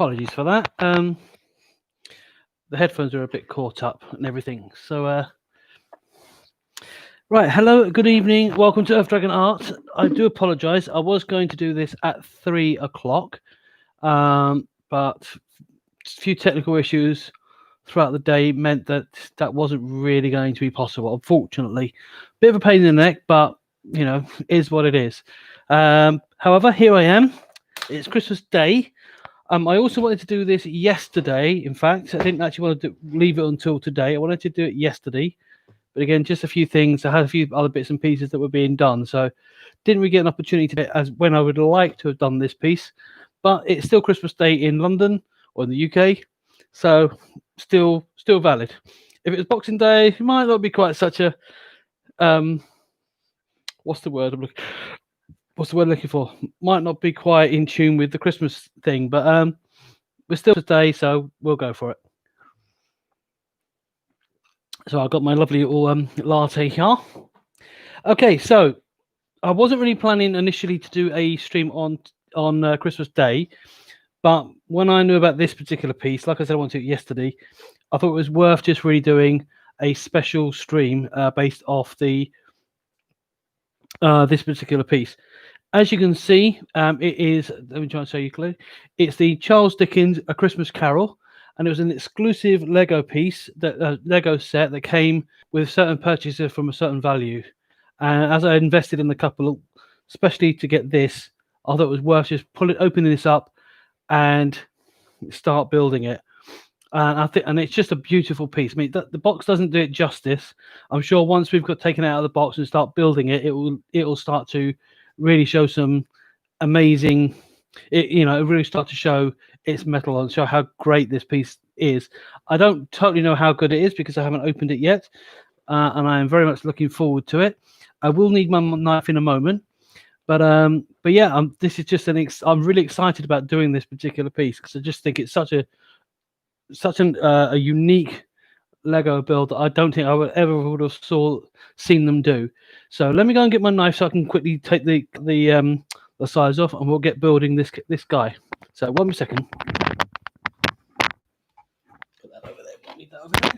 Apologies for that. The headphones are a bit caught up and everything. So, right. Hello. Good evening. Welcome to ErfDragon Art. I do apologise. I was going to do this at 3 o'clock, but a few technical issues throughout the day meant that that wasn't really going to be possible. Unfortunately, bit of a pain in the neck, but you know, is what it is. However, here I am. It's Christmas Day. I also wanted to do this yesterday. In fact, I didn't actually want to leave it until today. I wanted to do it yesterday, but again, just a few things. I had a few other bits and pieces that were being done, so didn't really get an opportunity to do it as when I would like to have done this piece. But it's still Christmas Day in London or in the UK, so still valid. If it was Boxing Day, it might not be quite such a what's the word looking for? Might not be quite in tune with the Christmas thing, but we're still today, so we'll go for it. So I've got my lovely little latte here. Okay, so I wasn't really planning initially to do a stream on Christmas Day, but when I knew about this particular piece, like I said, I wanted to do it yesterday. I thought it was worth just really doing a special stream based off the this particular piece. As you can see, it is. Let me try and show you clearly. It's the Charles Dickens A Christmas Carol, and it was an exclusive Lego piece, that Lego set that came with certain purchases from a certain value. And as I invested in the couple, especially to get this, I thought it was worth just opening this up and start building it. And it's just a beautiful piece. I mean, the box doesn't do it justice. I'm sure once we've got taken it out of the box and start building it, it will start to really show some amazing. It really start to show its metal and show how great this piece is. I don't totally know how good it is because I haven't opened it yet, and I am very much looking forward to it. I will need my knife in a moment, but yeah, this is just I'm really excited about doing this particular piece because I just think it's such a unique Lego build that I don't think I would have seen them do. So let me go and get my knife so I can quickly take the size off, and we'll get building this guy. So 1 second. Put that over there. Need that over there.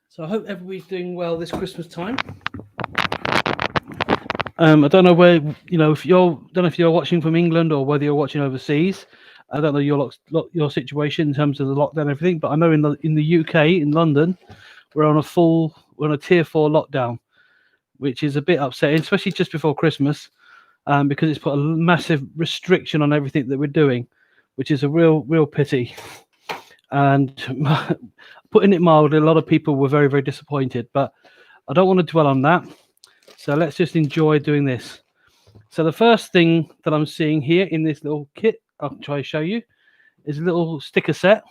So I hope everybody's doing well this Christmas time. I don't know where if you're watching from England or whether you're watching overseas. I don't know your situation in terms of the lockdown and everything, but I know in the UK, in London, we're on a tier 4 lockdown, which is a bit upsetting, especially just before Christmas, because it's put a massive restriction on everything that we're doing, which is a real pity. And putting it mildly, a lot of people were very, very disappointed, but I don't want to dwell on that. So let's just enjoy doing this. So the first thing that I'm seeing here in this little kit, I'll try to show you, is a little sticker set,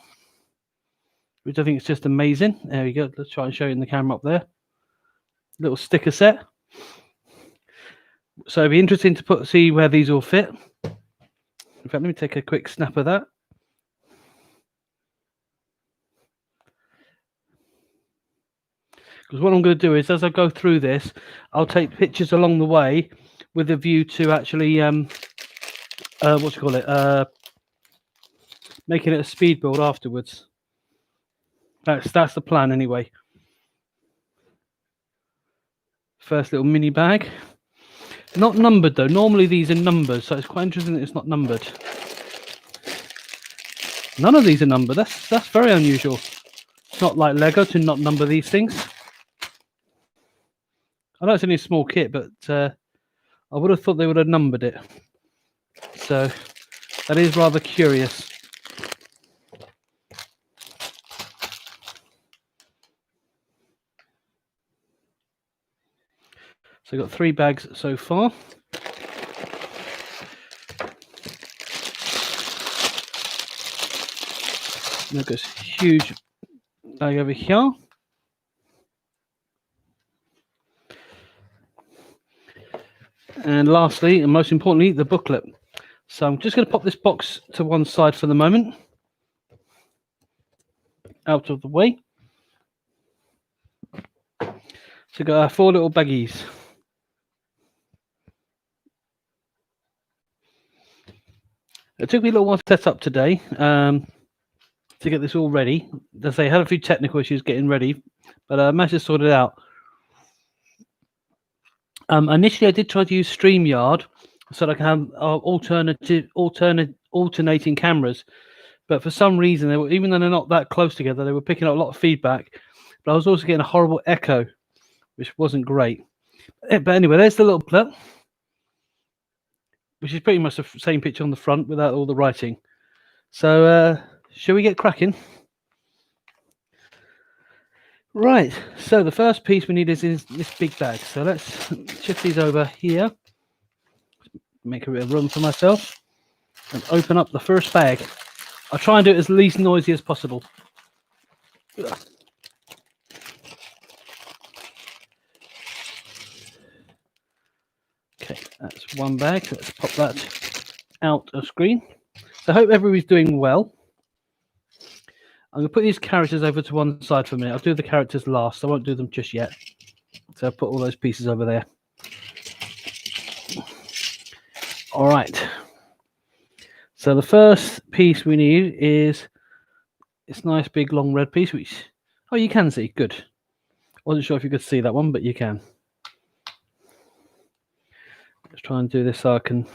which I think is just amazing. There we go. Let's try and show you in the camera up there. Little sticker set. So it'd be interesting to see where these all fit. In fact, let me take a quick snap of that. Because what I'm going to do is, as I go through this, I'll take pictures along the way with a view to actually, making it a speed build afterwards. That's the plan anyway. First little mini bag. Not numbered though. Normally these are numbers, so it's quite interesting that it's not numbered. None of these are numbered. That's very unusual. It's not like Lego to not number these things. I know it's only a small kit, but I would have thought they would have numbered it. So that is rather curious. So I've got 3 bags so far. And I've got this huge bag over here. And lastly, and most importantly, the booklet. So I'm just going to pop this box to one side for the moment, out of the way. So got our 4 little baggies. It took me a little while to set up today to get this all ready. As I had a few technical issues getting ready, but I managed to sort it out. Initially, I did try to use StreamYard so that I can have alternating cameras, but for some reason, they were, even though they're not that close together, they were picking up a lot of feedback. But I was also getting a horrible echo, which wasn't great. But anyway, there's the little plot, which is pretty much the same picture on the front without all the writing. So, shall we get cracking? Right, so the first piece we need is this big bag. So let's shift these over here, make a bit of room for myself, and open up the first bag. I'll try and do it as least noisy as possible. Okay, that's one bag. Let's pop that out of screen. So I hope everybody's doing well. I'm going to put these characters over to one side for a minute. I'll do the characters last. I won't do them just yet. So I'll put all those pieces over there. All right. So the first piece we need is this nice big long red piece, which, oh, you can see. Good. Wasn't sure if you could see that one, but you can. Let's try and do this so I can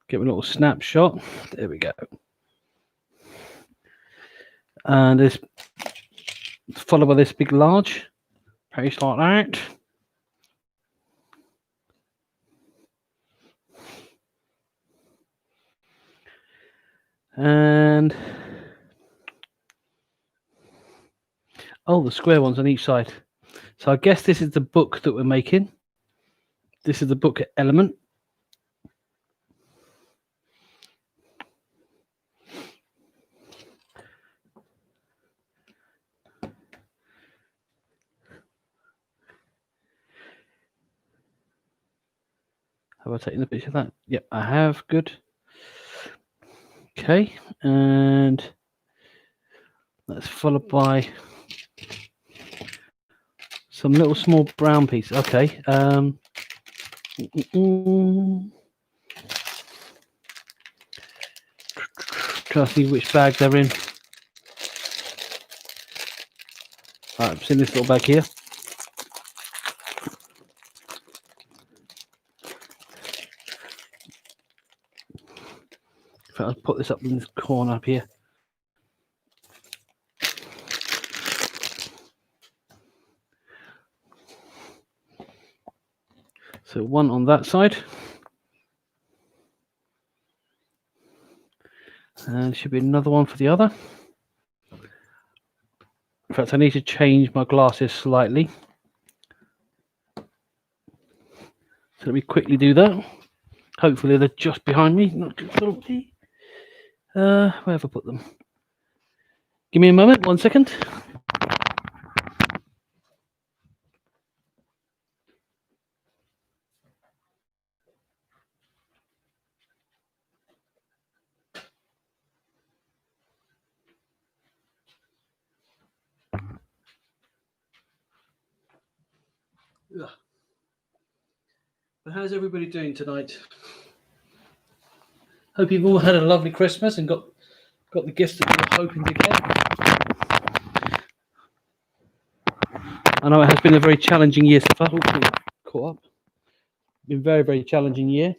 get a little snapshot. There we go. And this followed by this big large piece like that. And oh, the square ones on each side. So I guess this is the book that we're making. This is the book element. Have I taken the picture of that? Yep, I have. Good. Okay, and that's followed by some little small brown pieces. Okay. Trying to see which bag they're in. Right, I've seen this little bag here. I'll put this up in this corner up here. So one on that side. And should be another one for the other. In fact, I need to change my glasses slightly. So let me quickly do that. Hopefully they're just behind me, not too far away. Where have I put them? Give me a moment, 1 second. But how's everybody doing tonight? Hope you've all had a lovely Christmas and got the gifts that you were hoping to get. I know it has been a very challenging year so far. Hopefully caught up. Been very, very challenging year.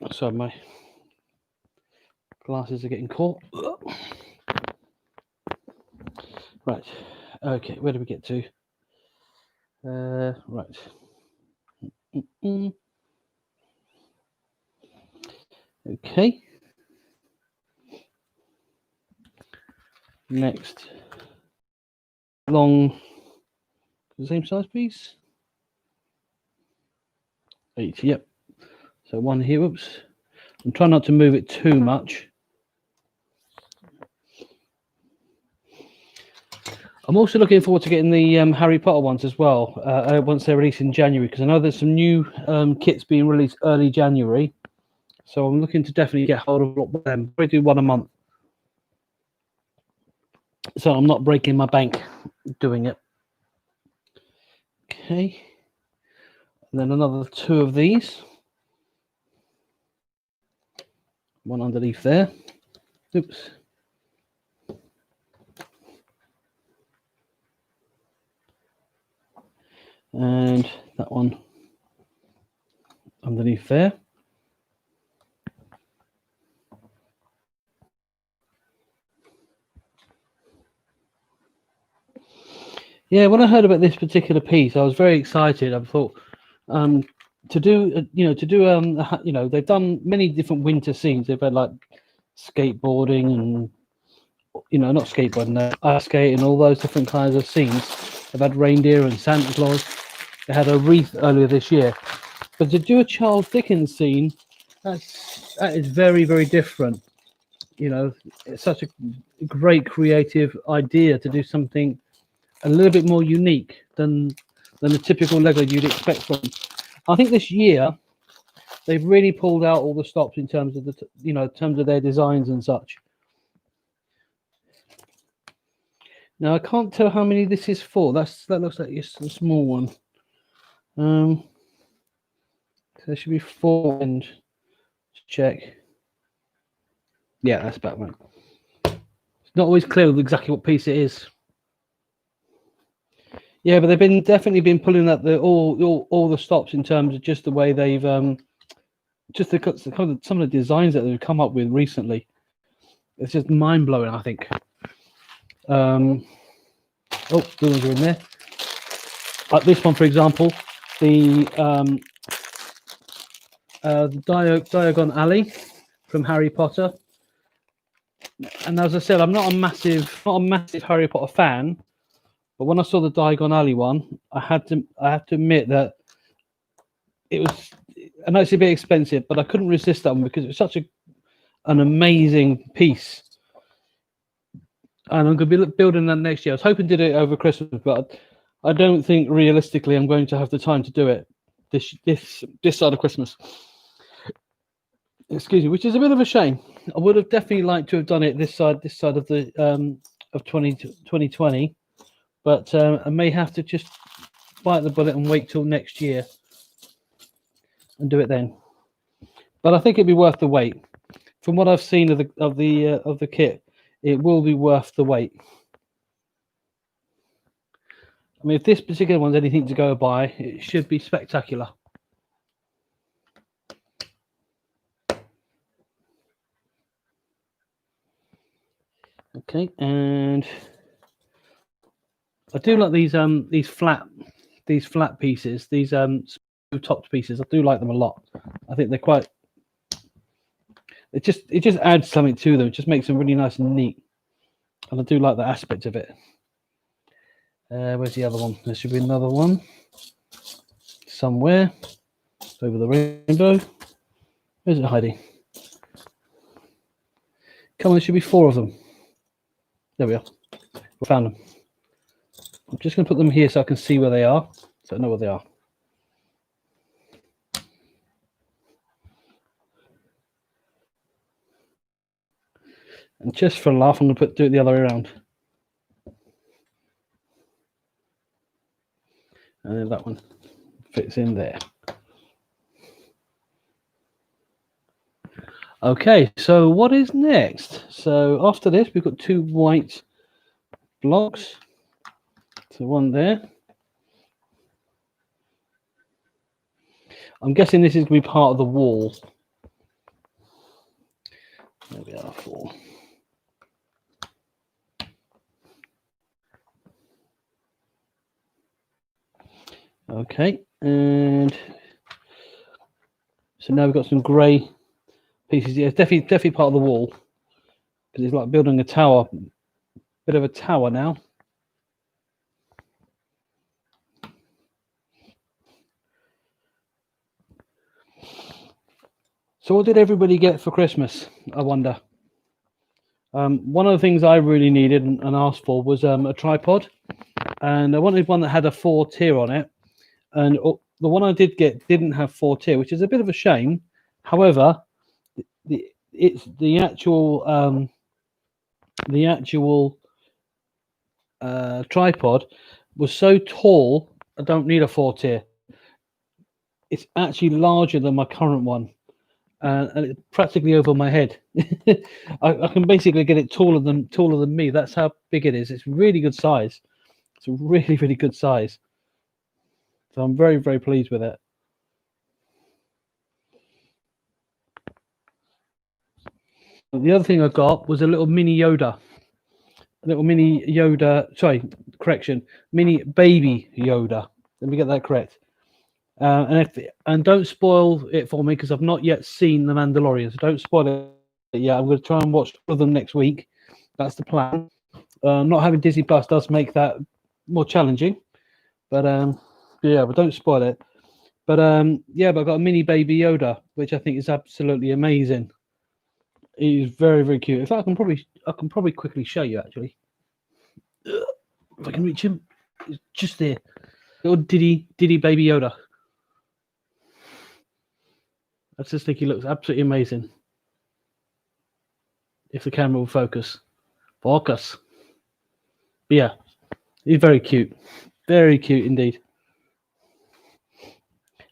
Oh, sorry, my glasses are getting caught. Right. Okay, where do we get to? Right. Okay. Next. Long. The same size piece. 8. Yep. So one here. Oops. I'm trying not to move it too much. I'm also looking forward to getting the Harry Potter ones as well once they're released in January, because I know there's some new kits being released early January. So I'm looking to definitely get hold of a lot of them. Probably do one a month. so I'm not breaking my bank doing it. Okay, and then another 2 of these. One underneath there. Oops. And that one underneath there. Yeah, when I heard about this particular piece, I was very excited. I thought to do, they've done many different winter scenes. They've had like skateboarding and, not skateboarding, ice skate and all those different kinds of scenes. They've had reindeer and Santa Claus. They had a wreath earlier this year. But to do a Charles Dickens scene, that is very, very different. It's such a great creative idea to do something a little bit more unique than the typical Lego you'd expect from. I think this year they've really pulled out all the stops in terms of in terms of their designs and such. Now I can't tell how many this is for. That looks like it's a small one. So there should be 4 and check. Yeah, that's about right. It's not always clear exactly what piece it is. Yeah, but they've definitely been pulling up all the stops in terms of just the way they've just some of the designs that they've come up with recently. It's just mind blowing, I think. Oh, the ones are in there. Like this one, for example, the Diagon Alley from Harry Potter. And as I said, I'm not a massive Harry Potter fan. But when I saw the Diagon Alley one, I have to admit that it was. I know it's a bit expensive, but I couldn't resist that one because it was such an amazing piece. And I'm going to be building that next year. I was hoping to do it over Christmas, but I don't think realistically I'm going to have the time to do it this side of Christmas. Excuse me, which is a bit of a shame. I would have definitely liked to have done it this side of the of 2020. But I may have to just bite the bullet and wait till next year and do it then. But I think it'd be worth the wait. From what I've seen of the kit, it will be worth the wait. I mean, if this particular one's anything to go by, it should be spectacular. Okay, and I do like these flat pieces, these smooth topped pieces. I do like them a lot. I think they're quite. It just adds something to them. It just makes them really nice and neat, and I do like that aspect of it. Where's the other one? There should be another one somewhere over the rainbow. Where's it hiding? Come on, there should be 4 of them. There we are. We found them. I'm just going to put them here so I can see where they are, so I know where they are. And just for a laugh, I'm going to do it the other way around. And then that one fits in there. Okay, so what is next? So after this, we've got 2 white blocks. So one there. I'm guessing this is going to be part of the wall. There we are, 4. Okay, and so now we've got some grey pieces. Yeah, it's definitely part of the wall because it's like building a tower, bit of a tower now. So what did everybody get for Christmas, I wonder? One of the things I really needed and asked for was a tripod, and I wanted one that had a 4-tier on it, and the one I did get didn't have 4-tier, which is a bit of a shame. However, the actual tripod was so tall, I don't need a 4-tier. It's actually larger than my current one, and it's practically over my head. I can basically get it taller than me. That's how big it is. It's really good size. It's a really, really good size. So I'm very, very pleased with it. The other thing I got was a little mini Yoda. Sorry, correction. Mini baby Yoda. Let me get that correct. And don't spoil it for me because I've not yet seen The Mandalorian. So don't spoil it yet. I'm going to try and watch all of them next week. That's the plan. Not having Disney Plus does make that more challenging. But but don't spoil it. But but I've got a mini baby Yoda, which I think is absolutely amazing. He's very, very cute. In fact, I can probably quickly show you actually. If I can reach him, he's just there. Little Diddy baby Yoda. I just think he looks absolutely amazing. If the camera will focus. But yeah, he's very cute. Very cute indeed. And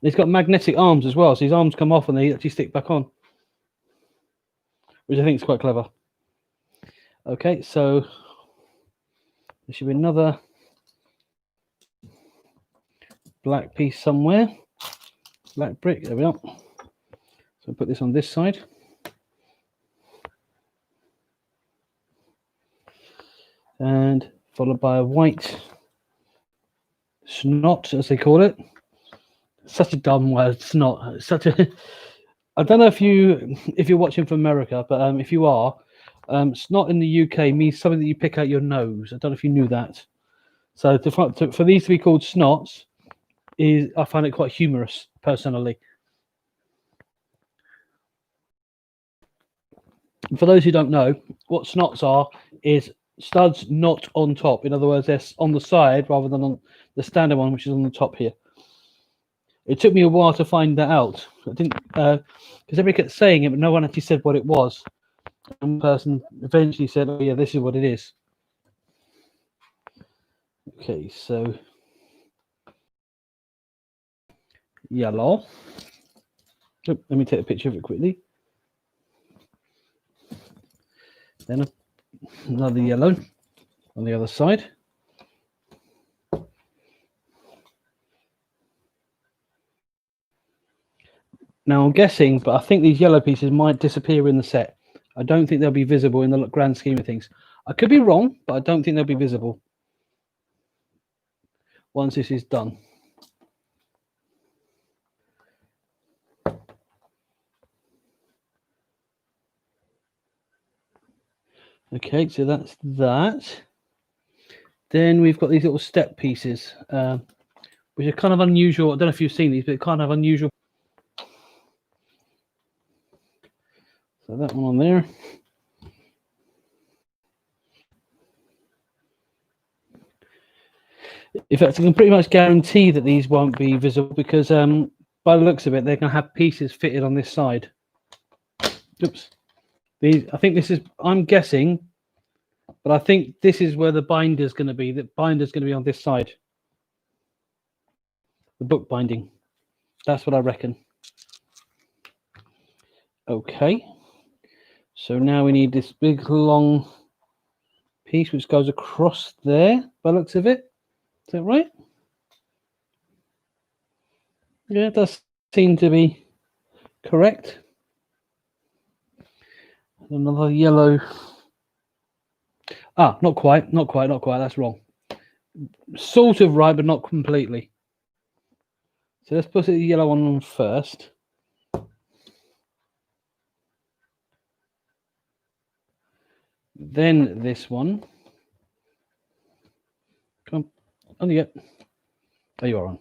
he's got magnetic arms as well, so his arms come off and they actually stick back on, which I think is quite clever. Okay, so there should be another black piece somewhere. Black brick, there we are. So put this on this side. And followed by a white snot, as they call it. Such a dumb word, snot. Such a I don't know if you're watching from America, but if you are, snot in the UK means something that you pick out your nose. I don't know if you knew that. So for these to be called snots I find it quite humorous personally. For those who don't know, what snots are is studs not on top. In other words, they're on the side rather than on the standard one, which is on the top here. It took me a while to find that out. I didn't because everybody kept saying it, but no one actually said what it was. One person eventually said, "Oh yeah, this is what it is." Okay, so yellow. Oh, let me take a picture of it quickly. Then another yellow on the other side. Now I'm guessing, but I think these yellow pieces might disappear in the set. I don't think they'll be visible in the grand scheme of things. I could be wrong, but I don't think they'll be visible once this is done. Okay, so that's that. Then we've got these little step pieces, which are kind of unusual. I don't know if you've seen these, but kind of unusual. So that one on there. In fact, I can pretty much guarantee that these won't be visible because by the looks of it, they're going to have pieces fitted on this side. Oops. I think this is, I'm guessing, but I think this is where the binder's going to be. The binder's going to be on this side. The book binding. That's what I reckon. Okay. So now we need this big long piece which goes across there by the looks of it. Is that right? Yeah, it does seem to be correct. Another yellow. Ah, not quite. That's wrong. Sort of right, but not completely. So let's put the yellow one on first. Then this one. Come on. On you go. There you are on.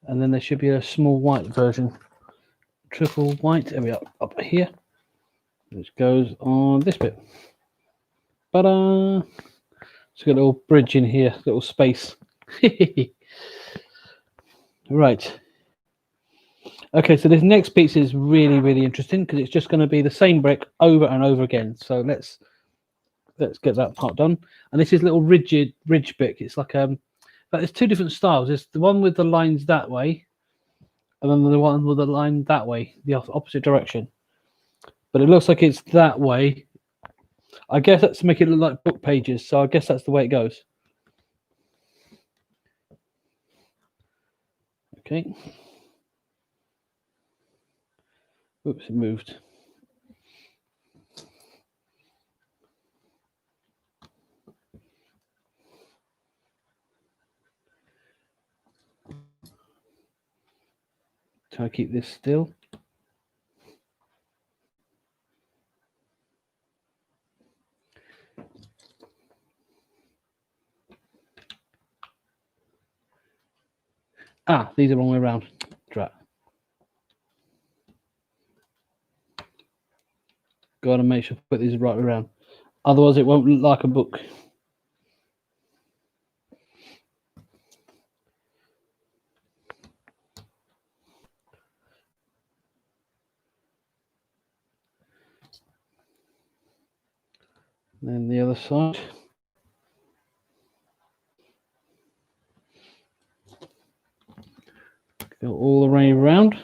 And then there should be a small white version. Triple white. There we are. Up here. Which goes on this bit. Ta-da! It's got a little bridge in here. Little space. Right. Okay, so this next piece is really, really interesting because it's just going to be the same brick over and over again. So let's let's get that part done. And this is little ridge bit. It's like but there's two different styles. There's the one with the lines that way, and then the one with the line that way, the opposite direction. But it looks like it's that way. I guess that's to make it look like book pages. So I guess that's the way it goes. Okay. Oops, it moved. Try to keep this still. Ah, these are the wrong way around. Drat. Got to make sure I put these right way around. Otherwise, it won't look like a book. Then the other side. Go all the way around.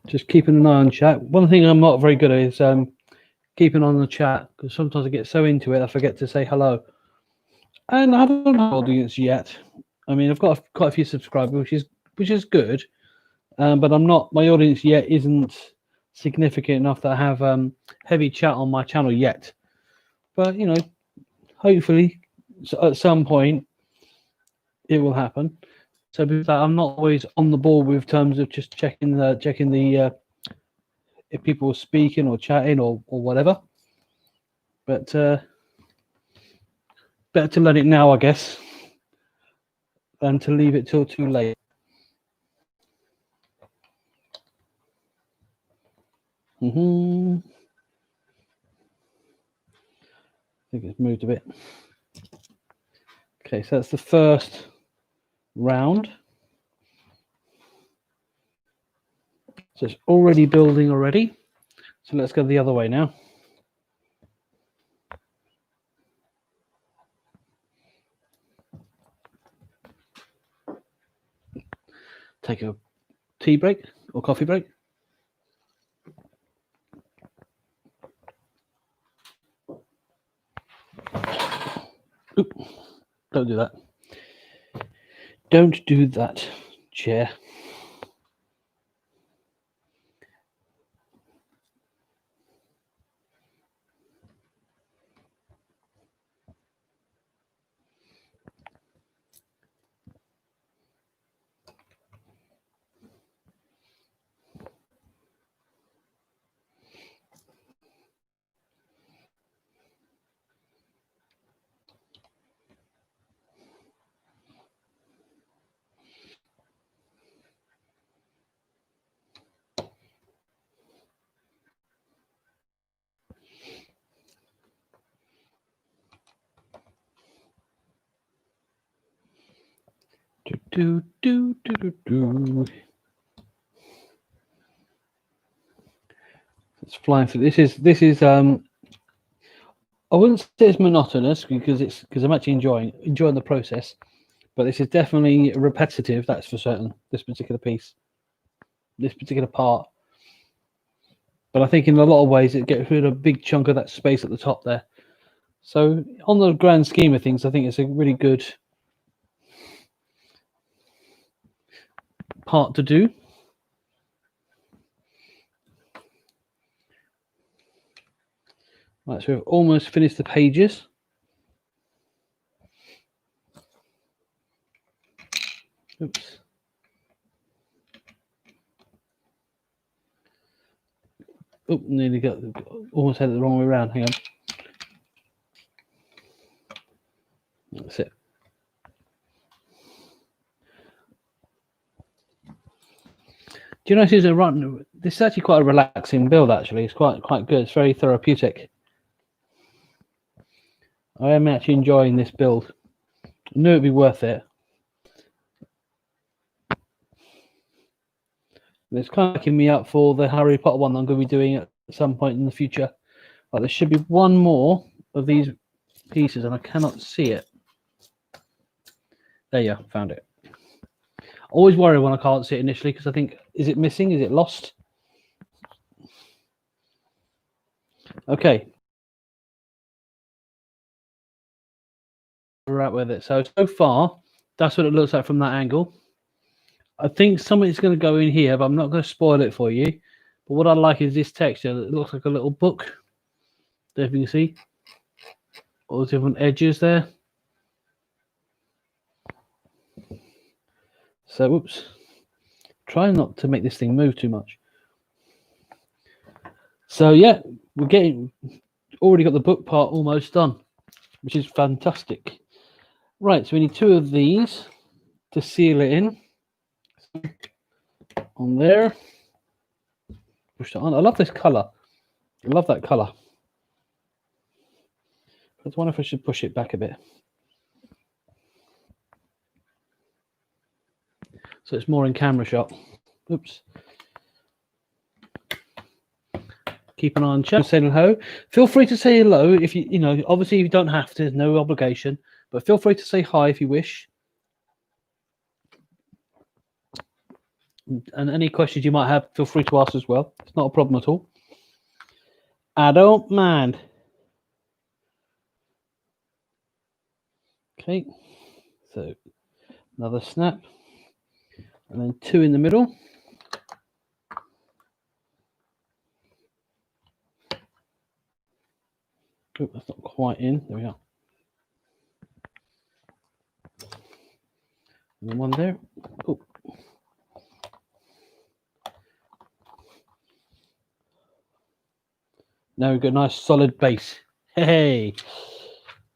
Just keeping an eye on chat. One thing I'm not very good at is keeping on the chat, because sometimes I get so into it I forget to say hello. And I don't have an audience yet. I mean, I've got quite a few subscribers, which is good. But I'm not. My audience yet isn't significant enough that I have heavy chat on my channel yet. But you know, hopefully at some point it will happen. So I'm not always on the ball with terms of just checking the if people are speaking or chatting or whatever. But better to learn it now, I guess, than to leave it till too late. I think it's moved a bit. Okay, so that's the first round. So it's already building already. So let's go the other way now. Take a tea break or coffee break. Oop, don't do that. Don't do that, chair. It's flying through. This is I wouldn't say it's monotonous because I'm actually enjoying the process, but this is definitely repetitive. That's for certain. This particular piece, this particular part. But I think in a lot of ways it gets rid of a big chunk of that space at the top there. So on the grand scheme of things, I think it's a really good part to do. Right, so we've almost finished the pages. Oops. Oh, nearly almost had it the wrong way around. Hang on. That's it. Do you know this is a run? This is actually quite a relaxing build. Actually, it's quite good. It's very therapeutic. I am actually enjoying this build. I knew it'd be worth it. It's kind of making me up for the Harry Potter one that I'm going to be doing at some point in the future. But there should be one more of these pieces, and I cannot see it. There you go, found it. Always worry when I can't see it initially because I think, is it missing? Is it lost? Okay. We're out with it. So far, that's what it looks like from that angle. I think something's going to go in here, but I'm not going to spoil it for you. But what I like is this texture. It looks like a little book. There you can see all the different edges there. So, whoops. Try not to make this thing move too much. So, yeah, we're already got the book part almost done, which is fantastic. Right, so we need 2 of these to seal it in. On there. Push that on. I love this colour. I love that colour. I wonder if I should push it back a bit. So it's more in camera shot. Oops. Keep an eye on chat. Say hello. Feel free to say hello if you know. Obviously, you don't have to. There's no obligation, but feel free to say hi if you wish. And any questions you might have, feel free to ask as well. It's not a problem at all. I don't mind. Okay. So another snap, and then 2 in the middle. Oh, that's not quite in. There we are. And then 1 there. Oh. Now we've got a nice solid base. Hey.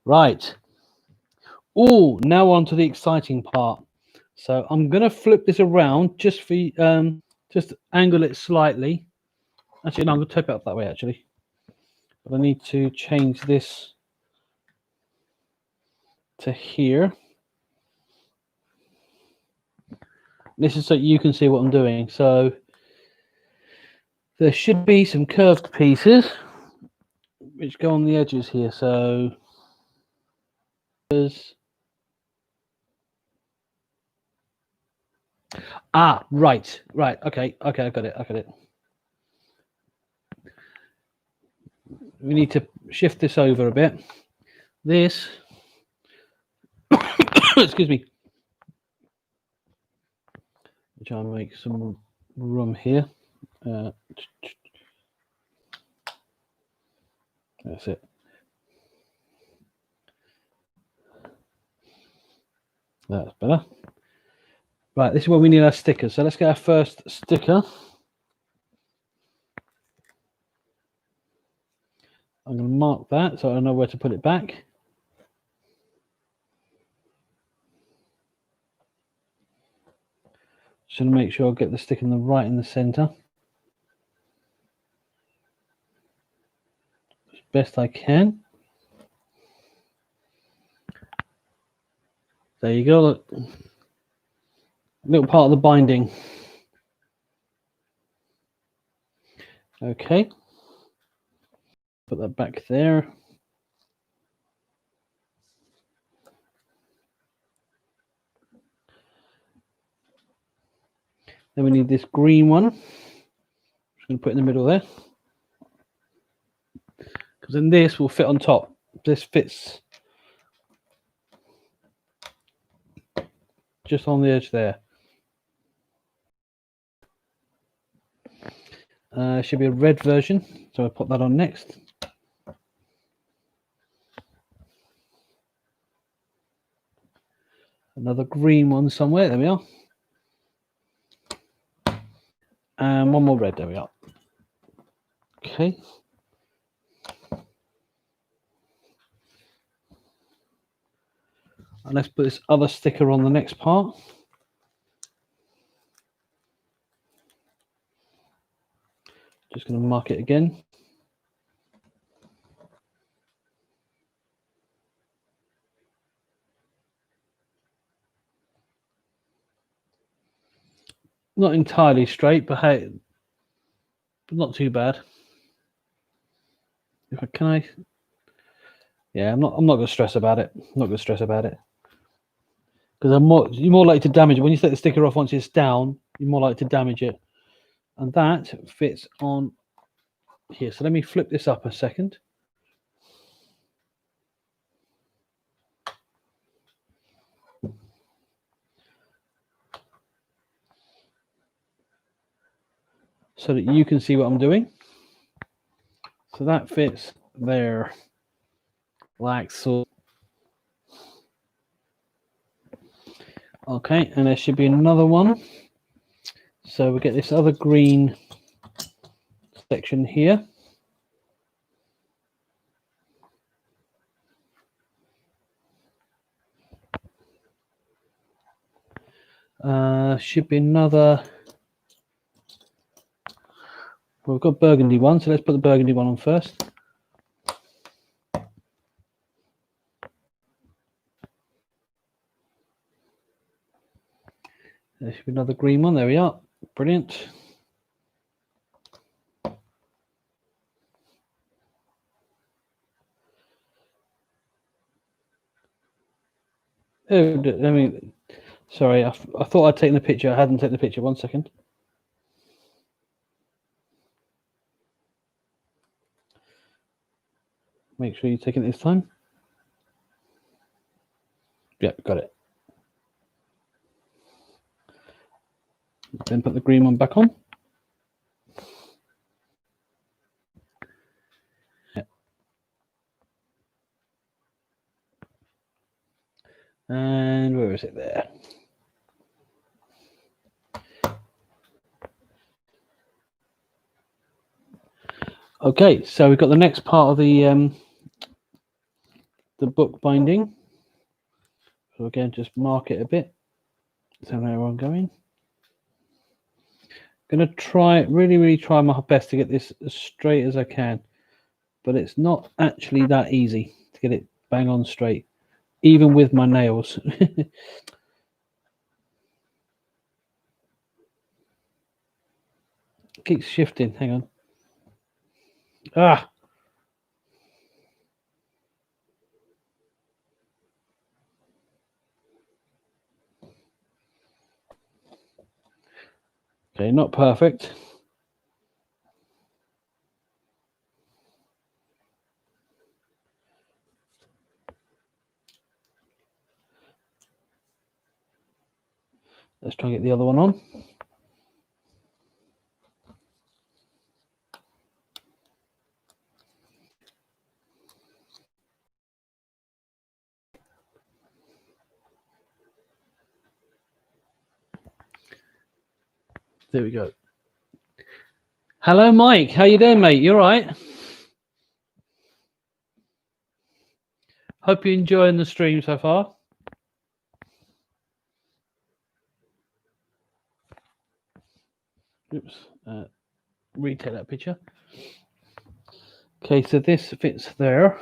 Right. Oh, now on to the exciting part. So I'm going to flip this around just for just angle it slightly. Actually, no, I'm going to tape it up that way, actually. But I need to change this to here. This is so you can see what I'm doing. So there should be some curved pieces which go on the edges here. So there's right. Okay, I got it. We need to shift this over a bit. This, excuse me. Try and make some room here. That's it. That's better. Right, this is where we need our stickers. So let's get our first sticker. I'm going to mark that so I know where to put it back. Just going to make sure I get the sticker right in the center. As best I can. There you go. Look. Little part of the binding. Okay. Put that back there. Then we need this green one. I'm just going to put it in the middle there. Because then this will fit on top. This fits just on the edge there. Should be a red version, so I'll put that on next. Another green one somewhere. There we are. And one more red. There we are. Okay. And let's put this other sticker on the next part. Just going to mark it again. Not entirely straight, but hey, not too bad. If I can, yeah, I'm not going to stress about it. I'm not going to stress about it because you're more likely to damage it when you take the sticker off. Once it's down, you're more likely to damage it, and that fits on here. So let me flip this up a second. So that you can see what I'm doing. So that fits there, like so. Okay, and there should be another one. So we get this other green section here. Should be another. Well, we've got burgundy one, so let's put the burgundy one on first. There should be another green one. There we are. Brilliant. Oh, I mean, sorry, I thought I'd taken the picture. I hadn't taken the picture. 1 second. Make sure you take it this time. Yeah, got it. Then put the green one back on. Yeah. And where is it there? Okay, so we've got the next part of the book binding. So again, just mark it a bit. So now where I'm going. I'm going to try, really try my best to get this as straight as I can. But it's not actually that easy to get it bang on straight, even with my nails. It keeps shifting. Hang on. Ah. Okay, not perfect. Let's try and get the other one on. There we go. Hello, Mike. How you doing, mate? You all right? Hope you're enjoying the stream so far. Oops. Retake that picture. Okay, so this fits there.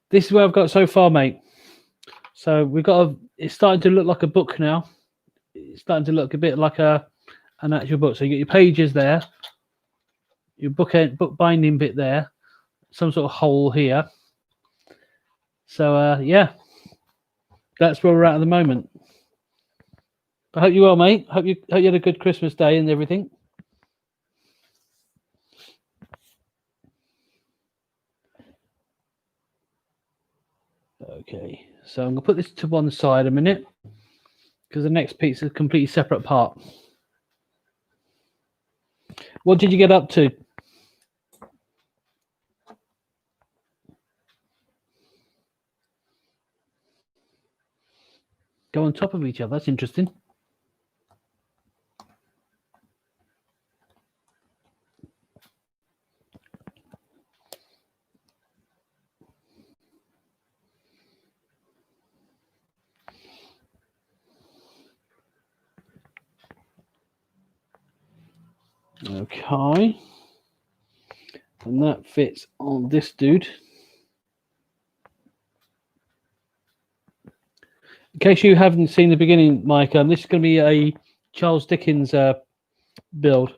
This is where I've got so far, mate. So we've got it's starting to look like a book now. It's starting to look a bit like an actual book. So you get your pages there, your book binding bit there, some sort of hole here. So yeah, that's where we're at the moment. I hope you're well, mate. Hope you had a good Christmas day and everything. Okay, so I'm gonna put this to one side a minute because the next piece is a completely separate part. What did you get up to? Go on top of each other. That's interesting. Okay. And that fits on this dude. In case you haven't seen the beginning, Mike, this is going to be a Charles Dickens build.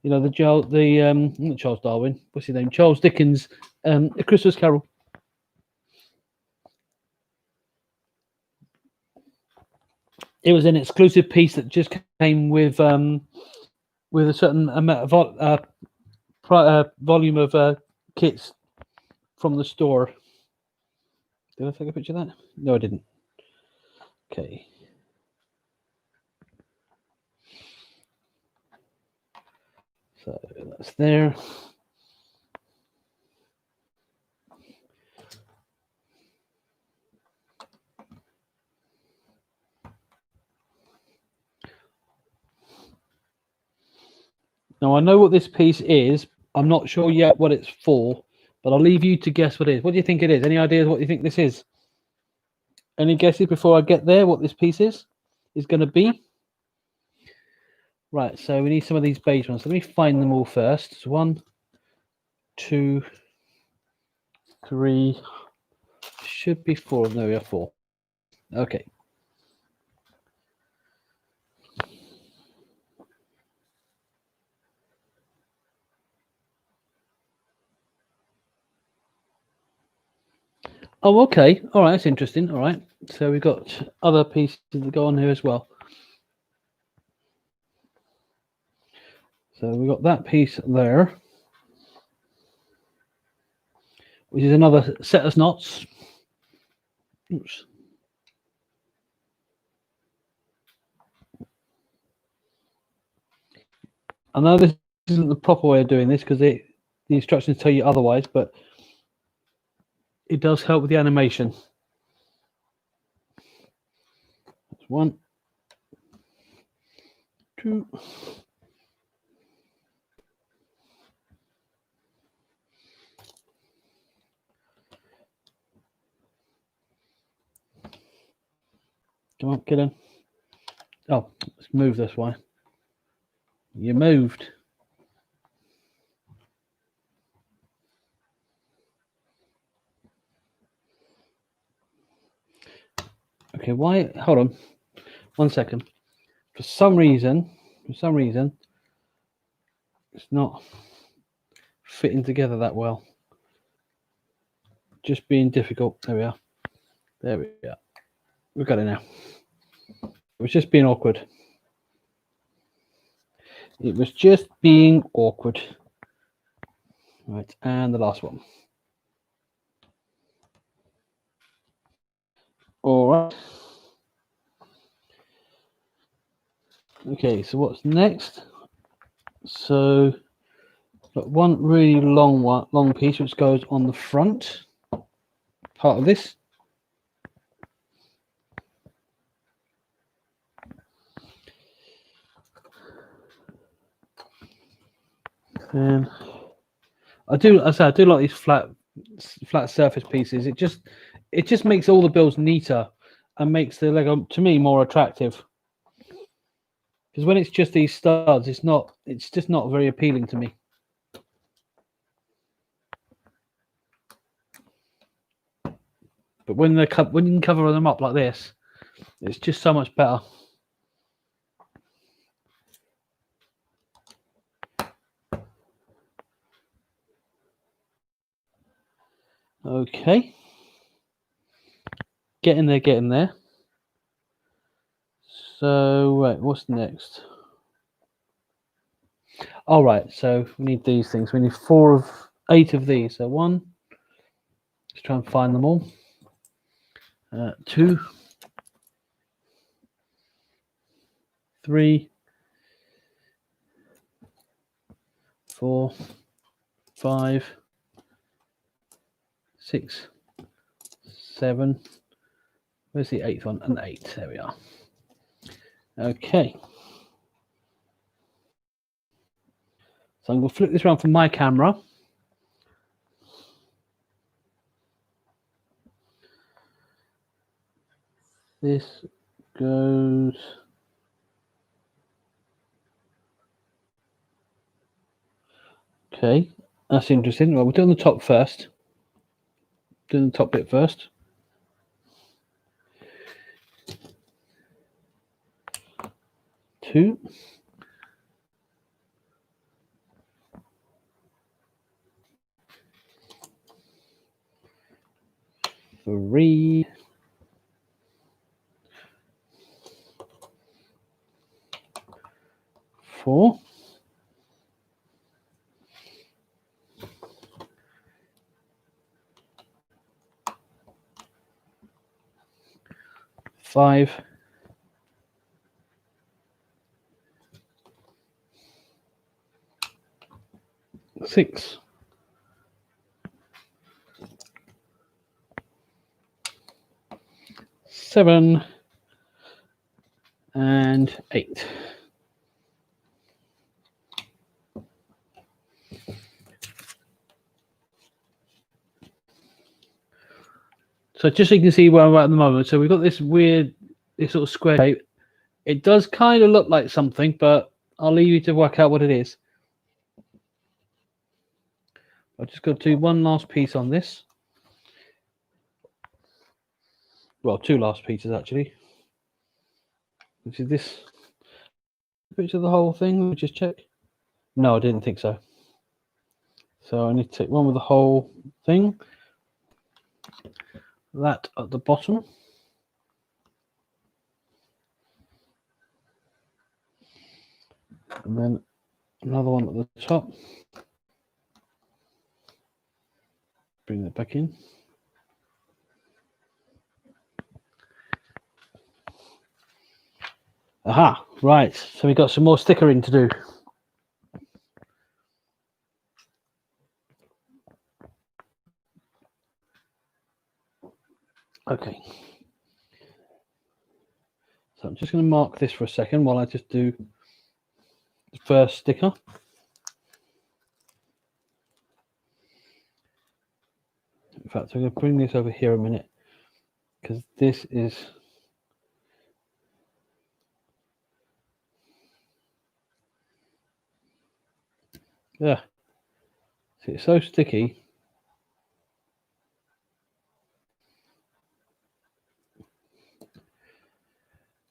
You know, not Charles Darwin. What's his name? Charles Dickens, A Christmas Carol. It was an exclusive piece that just came with a certain amount of volume of kits from the store. Did I take a picture of that? No, I didn't. Okay. So that's there. Now I know what this piece is. I'm not sure yet what it's for, but I'll leave you to guess what it is. What do you think it is? Any ideas what you think this is? Any guesses before I get there what this piece is going to be? Right, so we need some of these beige ones. Let me find them all first. So 1, 2, 3. Should be 4. No, we have 4. Okay. Oh, okay. All right, that's interesting. All right. So we've got other pieces that go on here as well. So we've got that piece there, which is another set of knots. Oops. I know this isn't the proper way of doing this because the instructions tell you otherwise, but it does help with the animation. That's 1, 2. Come on, get in. Oh, let's move this way. You moved. Okay, why? Hold on. 1 second. For some reason, it's not fitting together that well. Just being difficult. There we are. There we are. We've got it now. It was just being awkward. It was just being awkward. Right, and the last one. All right. Okay, so what's next? So, got one really long piece which goes on the front part of this. And I do like these flat surface pieces. It just makes all the builds neater and makes the Lego, to me, more attractive. Because when it's just these studs, it's just not very appealing to me. But when you can cover them up like this, it's just so much better. Okay. Getting there. So, right, what's next? All right, so we need these things. We need 8 of these. So 1, let's try and find them all. 2, 3, 4, 5, 6, 7. Where's the 8th one? And 8. There we are. Okay. So I'm going to flip this around from my camera. This goes Okay, that's interesting. Well, we're doing the top first. Doing the top bit first. Two. Three. Four. Five. Six. Seven. And 8. So just so you can see where I'm at the moment. So we've got this weird, this sort of square shape. It does kind of look like something, but I'll leave you to work out what it is. I've just got to do one last piece on this. Well, two last pieces actually. Which is this picture of the whole thing. Let me just check. No, I didn't think so. So I need to take one with the whole thing. That at the bottom. And then another one at the top. Bring that back in. Aha, right. So we've got some more stickering to do. Okay. So I'm just going to mark this for a second while I just do the first sticker. In fact, I'm going to bring this over here a minute because this is see, it's so sticky.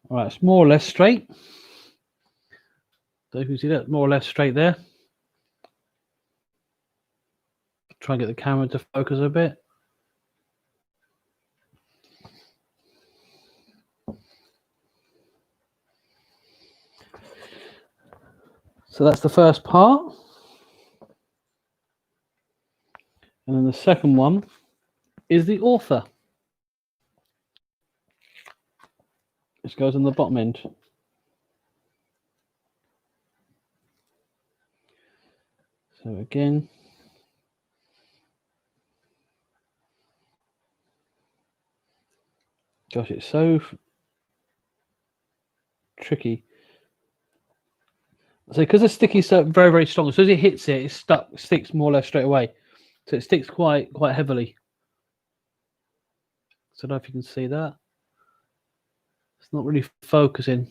All right, it's more or less straight. So you can see that more or less straight there. Try and get the camera to focus a bit. So that's the first part. And then the second one is the author. This goes on the bottom end. So again, gosh, it's so tricky. So because the sticky is so very, very strong, as soon as it hits it, it sticks more or less straight away. So it sticks quite heavily. So I don't know if you can see that. It's not really focusing. I'm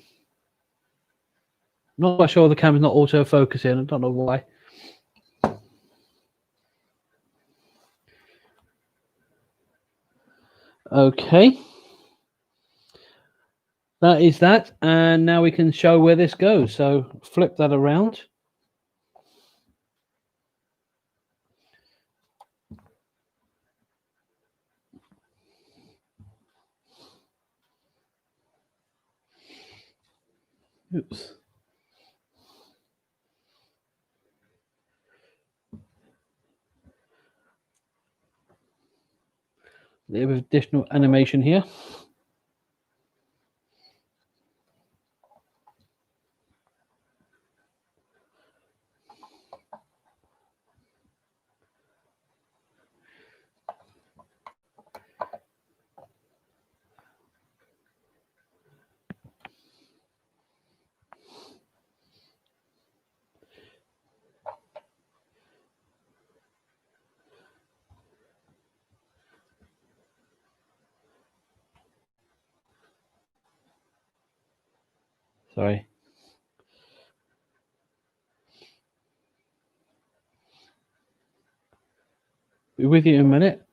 not quite sure the camera's not auto focusing. I don't know why. Okay. That is that. And now we can show where this goes. So flip that around. Oops. A bit of additional animation here. Sorry. Be with you in a minute.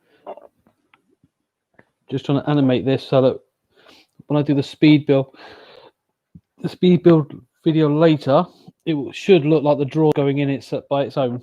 Just trying to animate this so that when I do the speed build video later, it should look like the drawer going in by its own.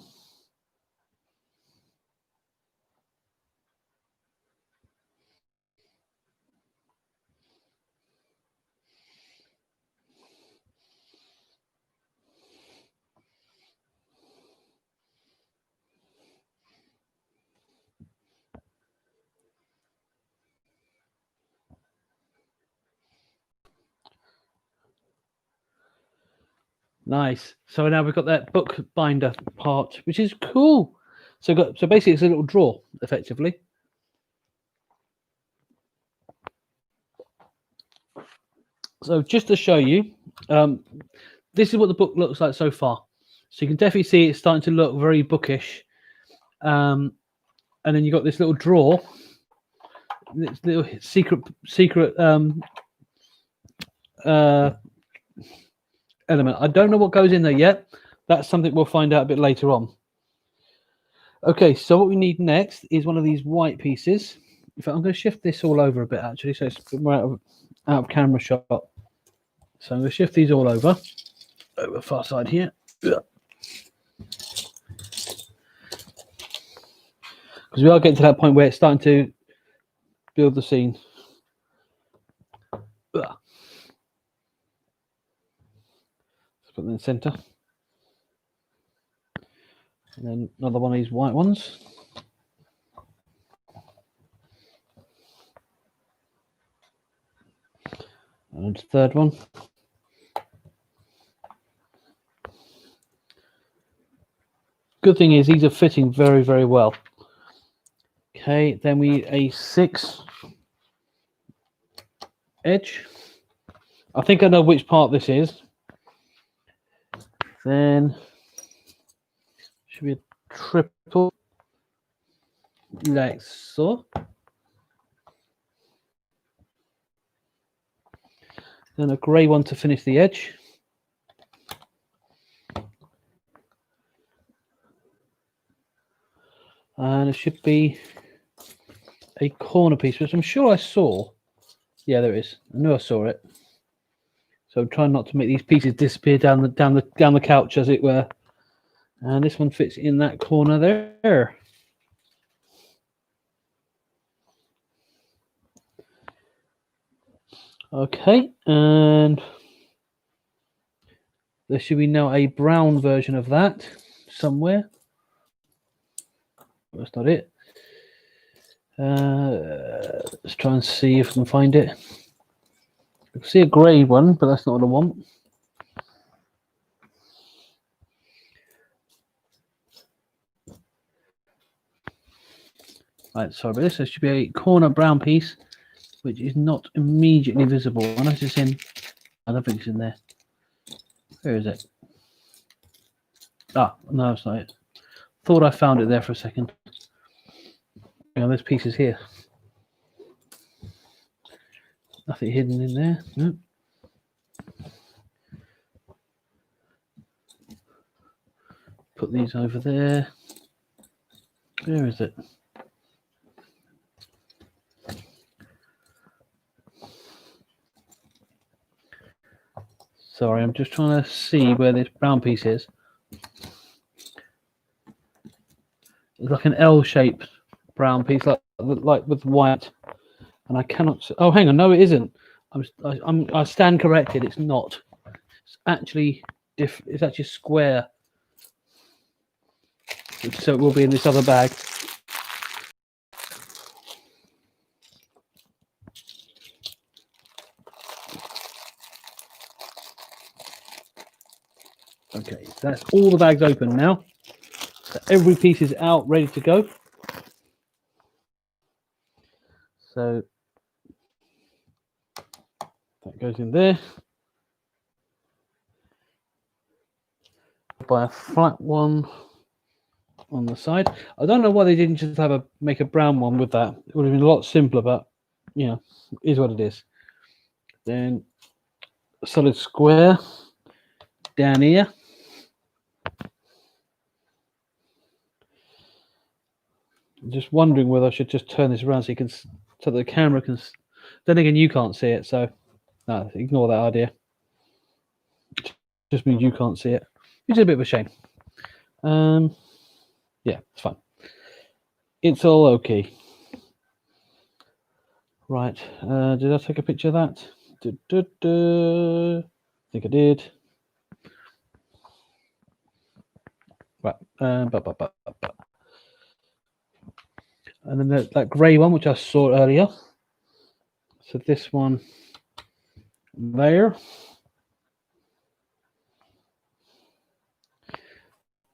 Nice. So now we've got that book binder part, which is cool. So basically it's a little drawer, effectively. So just to show you, this is what the book looks like so far. So you can definitely see it's starting to look very bookish. And then you've got this little drawer, this little secret element. I don't know what goes in there yet. That's something we'll find out a bit later on. Okay, so what we need next is one of these white pieces. In fact, I'm going to shift this all over a bit, actually, so it's more out of camera shot. So I'm going to shift these all over the far side here. Because we are getting to that point where it's starting to build the scene. Let's put them in the center. And then another one of these white ones. And third one. Good thing is these are fitting very, very well. Okay, then we need a 6 edge. I think I know which part this is. Then should be a triple, like so. Then a grey one to finish the edge. And it should be a corner piece, which I'm sure I saw. Yeah, there it is. I knew I saw it. So I'm trying not to make these pieces disappear down the couch, as it were. And this one fits in that corner there. Okay, and there should be now a brown version of that somewhere. That's not it. Let's try and see if we can find it. I can see a grey one, but that's not what I want. Right, sorry about this. There should be a corner brown piece, which is not immediately visible. Unless it's in, I don't think it's in there. Where is it? Ah, no, it's not it. Thought I found it there for a second. Hang on, this piece is here. Nothing hidden in there. Nope. Put these over there. Where is it? Sorry, I'm just trying to see where this brown piece is. It's like an L-shaped brown piece, like with white, and I cannot see. Oh, hang on, no, it isn't. I stand corrected. It's not. It's actually It's actually square. So it will be in this other bag. Okay, so that's all the bags open now. So every piece is out, ready to go. So that goes in there. By a flat one on the side. I don't know why they didn't just make a brown one with that. It would have been a lot simpler, but you know, it is what it is. Then a solid square down here. Just wondering whether I should just turn this around so you can, so the camera can. Then again, you can't see it, so no, ignore that idea. Just means you can't see it, which is a bit of a shame. Yeah, it's fine. It's all okay. Right, did I take a picture of that? I think I did. Right, and then that grey one, which I saw earlier. So this one there.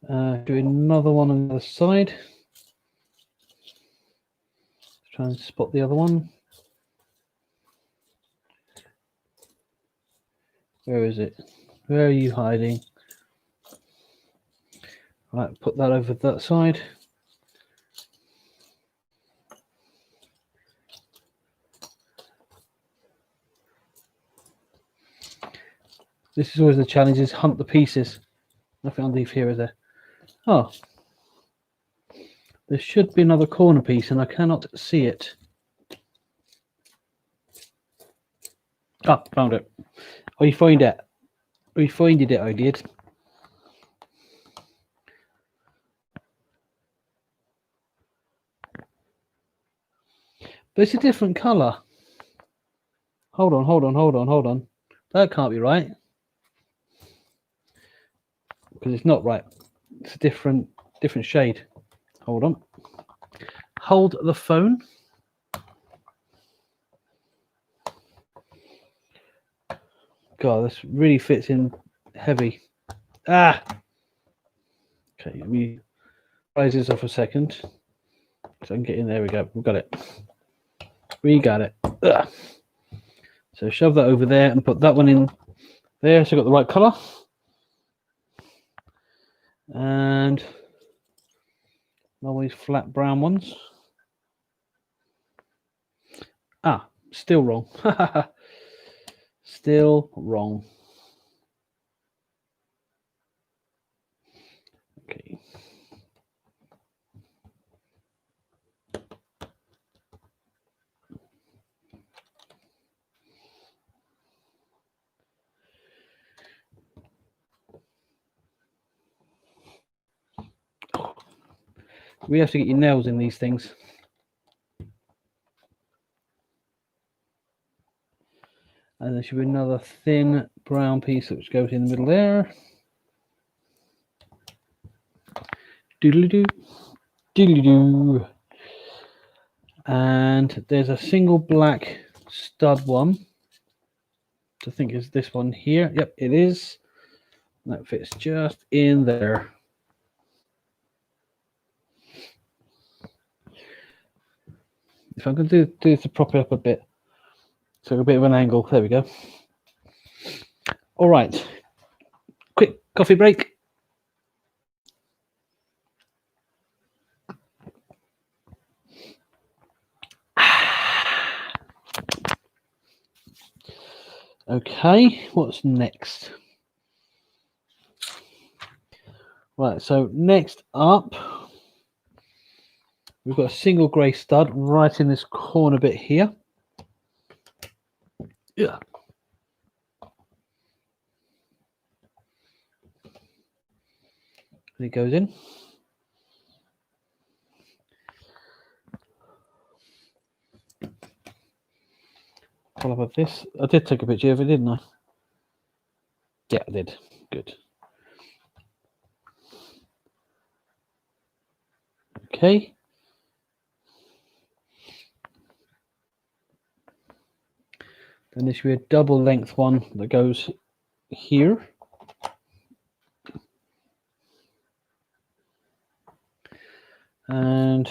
Do another one on the other side. Let's try and spot the other one. Where is it? Where are you hiding? Right, put that over that side. This is always the challenge, is hunt the pieces. Nothing underneath here, is there? Oh. There should be another corner piece and I cannot see it. Ah, found it. I find it. We finded it, I did. But it's a different colour. Hold on. That can't be right. Because it's not right. It's a different shade. Hold on. Hold the phone. God, this really fits in heavy. Ah! Okay, let me raise this off a second. So I can get in. There we go. We've got it. We got it. Ugh. So shove that over there and put that one in there. So I've got the right colour. And always flat brown ones. Ah, still wrong. Still wrong. Okay. We have to get your nails in these things. And there should be another thin brown piece which goes in the middle there. Doodly-doo. Doodly-doo. And there's a single black stud one. I think is this one here. Yep, it is. That fits just in there. If I'm going to do this to prop it up a bit, so a bit of an angle. There we go. All right. Quick coffee break. Okay, what's next? Right, so next up, we've got a single grey stud right in this corner bit here. Yeah. And it goes in. Follow up with this. I did take a picture of it, didn't I? Yeah, I did. Good. Okay. Then there should be a double length one that goes here. And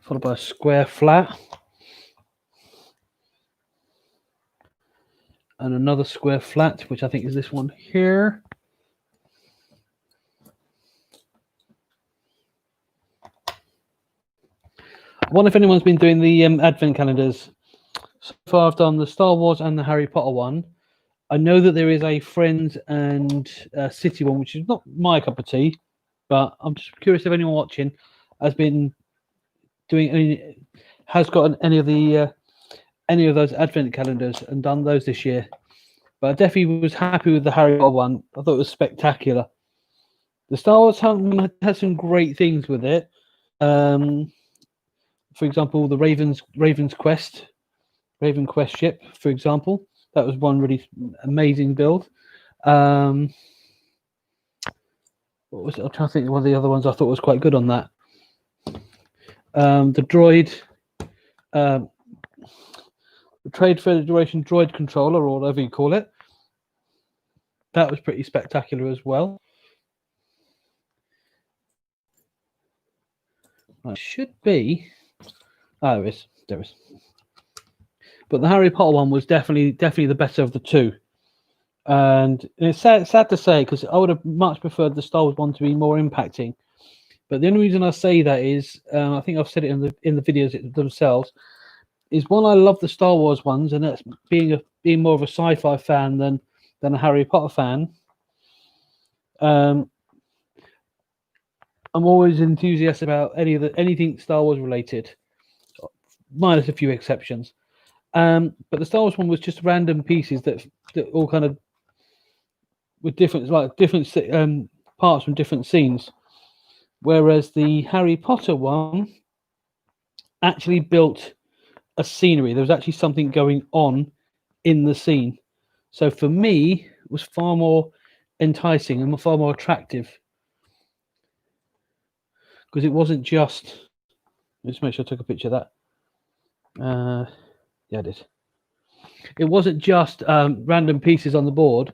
followed by a square flat. And another square flat, which I think is this one here. I wonder if anyone's been doing the advent calendars. So far I've done the Star Wars and the Harry Potter one. I know that there is a Friends and City one, which is not my cup of tea, but I'm just curious if anyone watching has been doing has got any of those advent calendars and done those this year. But I definitely was happy with the Harry Potter one. I thought it was spectacular. The Star Wars one has some great things with it. For example, the Raven Quest ship, for example, that was one really amazing build. What was it? I'm trying to think of one of the other ones I thought was quite good on that. The droid, the Trade Federation droid controller, or whatever you call it, that was pretty spectacular as well. It should be. Oh, there is. But the Harry Potter one was definitely the better of the two. And it's sad to say, because I would have much preferred the Star Wars one to be more impacting. But the only reason I say that is, I think I've said it in the videos themselves, is one, I love the Star Wars ones, and that's being more of a sci-fi fan than a Harry Potter fan. I'm always enthusiastic about anything Star Wars related, minus a few exceptions. But the Star Wars one was just random pieces that all kind of with different parts from different scenes, whereas the Harry Potter one actually built a scenery. There was actually something going on in the scene. So for me, it was far more enticing and far more attractive, because it wasn't just. Let's make sure I took a picture of that. Yeah, I did. It wasn't just random pieces on the board.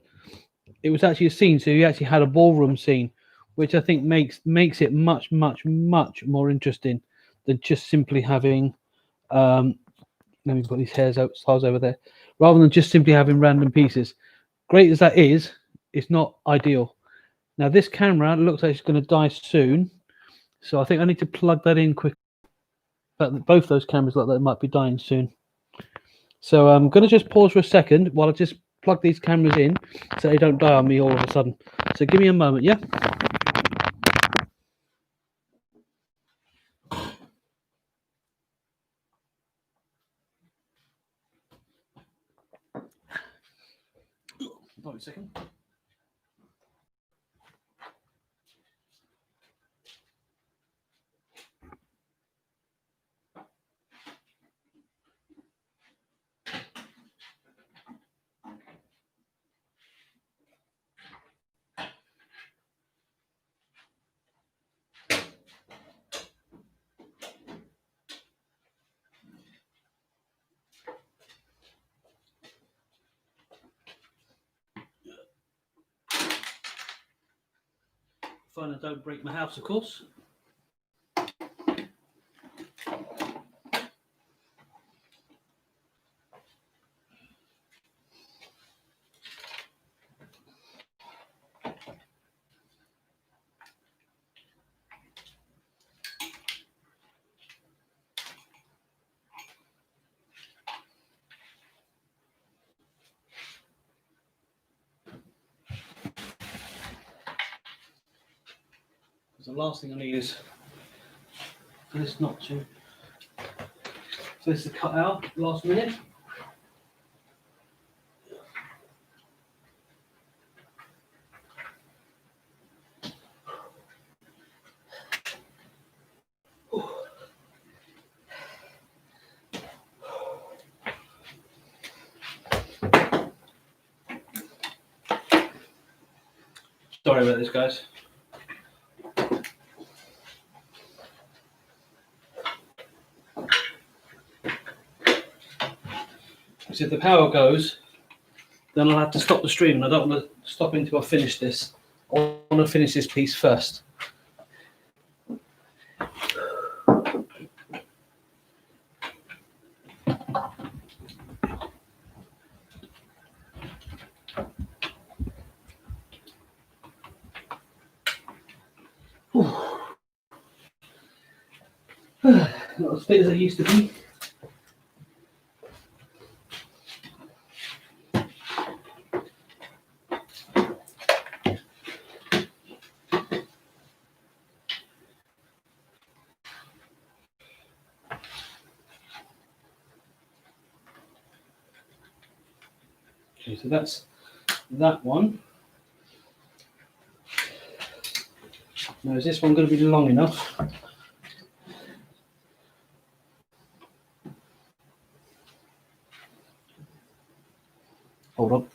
It was actually a scene. So you actually had a ballroom scene, which I think makes it much more interesting than just simply having. Let me put these stars over there. Rather than just simply having random pieces. Great as that is, it's not ideal. Now this camera looks like it's going to die soon, so I think I need to plug that in quick. But both those cameras look like they might be dying soon. So I'm going to just pause for a second while I just plug these cameras in so they don't die on me all of a sudden. So give me a moment, yeah? Wait a second. Fine, I don't break my house, of course. The last thing I need is for this not to. So this is cut out last minute. Sorry about this, guys. So if the power goes, then I'll have to stop the stream, and I don't want to stop until I finish this. I want to finish this piece first. Not as fit as I used to be. Okay, so that's that one. Now, is this one going to be long enough? Hold on.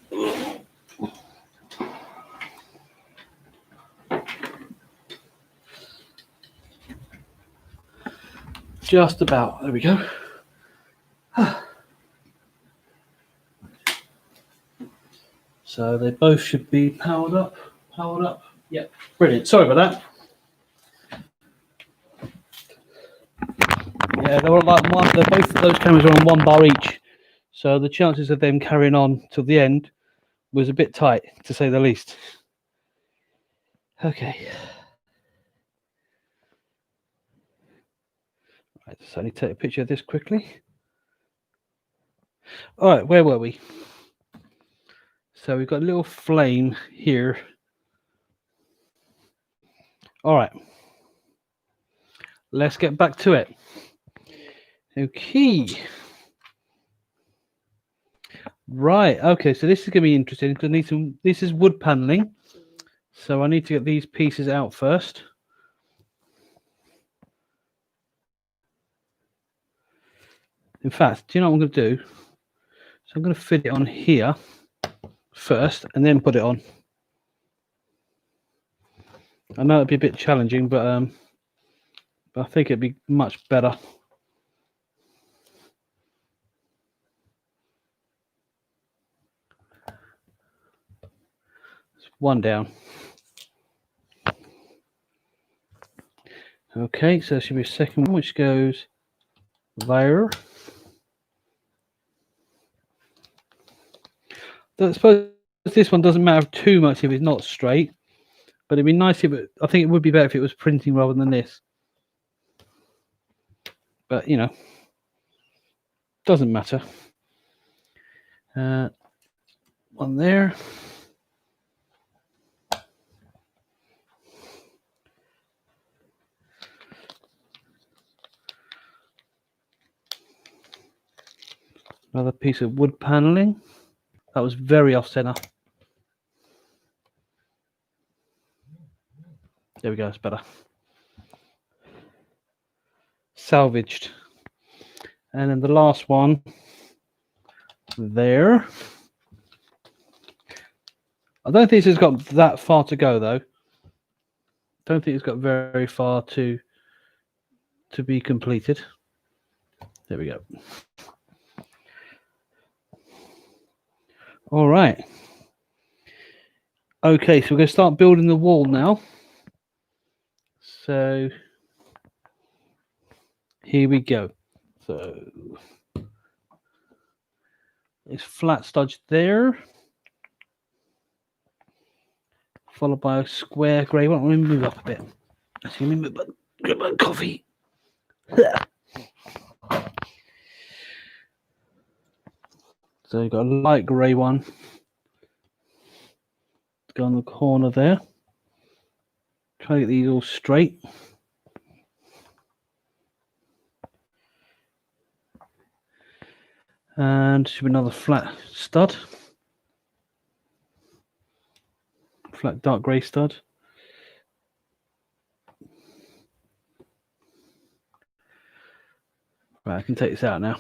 Just about. There we go. So they both should be powered up. Powered up. Yep. Brilliant. Sorry about that. Yeah, they were like one. Both of those cameras are on 1 bar each, so the chances of them carrying on till the end was a bit tight, to say the least. Okay. Right, so I need to take a picture of this quickly. All right, where were we? So we've got a little flame here. All right. Let's get back to it. Okay. Right. Okay. So this is going to be interesting because I need some. This is wood paneling, so I need to get these pieces out first. In fact, do you know what I'm going to do? So I'm going to fit it on here first, and then put it on. I know it'd be a bit challenging, but I think it'd be much better. One down. Okay, so there should be a second one, which goes there. I suppose this one doesn't matter too much if it's not straight, but it'd be nice if it, I think it would be better if it was printing rather than this. But you know, doesn't matter. One there. Another piece of wood paneling. That was very off center. There we go, it's better. Salvaged. And then the last one there. I don't think this has got that far to go though. Don't think it's got very far to be completed. There we go. All right. Okay, so we're going to start building the wall now. So here we go. So it's flat studs there, followed by a square grey one. Let me move up a bit. Let me move up. Get my coffee. So you've got a light grey one. Go on the corner there. Try to get these all straight. And should be another flat stud. Flat dark grey stud. Right, I can take this out now.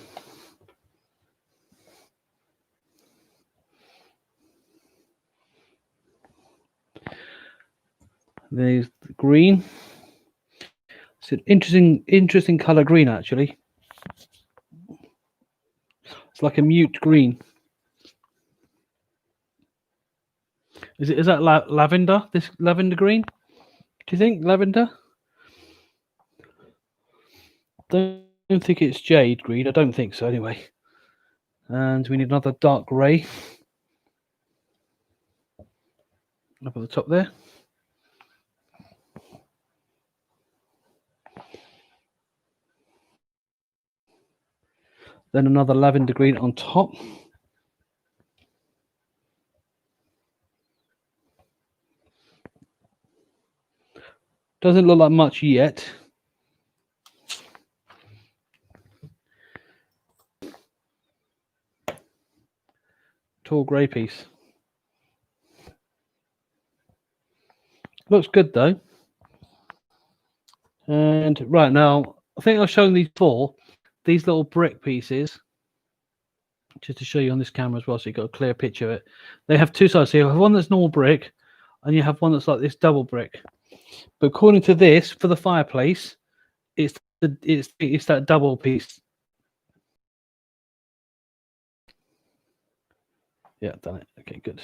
There's the green. It's an interesting color green actually. It's like a mute green. Is that lavender? This lavender green? Do you think lavender? Don't think it's jade green. I don't think so anyway. And we need another dark grey up at the top there. Then another lavender green on top. Doesn't look like much yet. tall grey piece. Looks good though. And right now, I think I've shown these little brick pieces, just to show you on this camera as well, so you got a clear picture of it. They have two sides. So you have one that's normal brick, and you have one that's like this double brick. But according to this, for the fireplace, it's that double piece. Yeah, done it. Okay, good.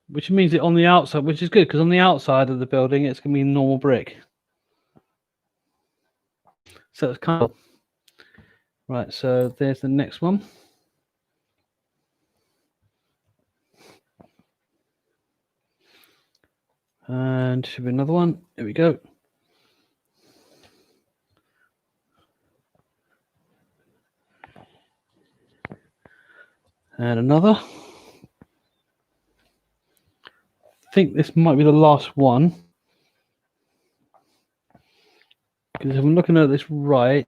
Which means that on the outside, which is good, because on the outside of the building, it's going to be normal brick. So it's kind of right. So there's the next one. And should be another one. Here we go. And another. I think this might be the last one. Because if I'm looking at this right,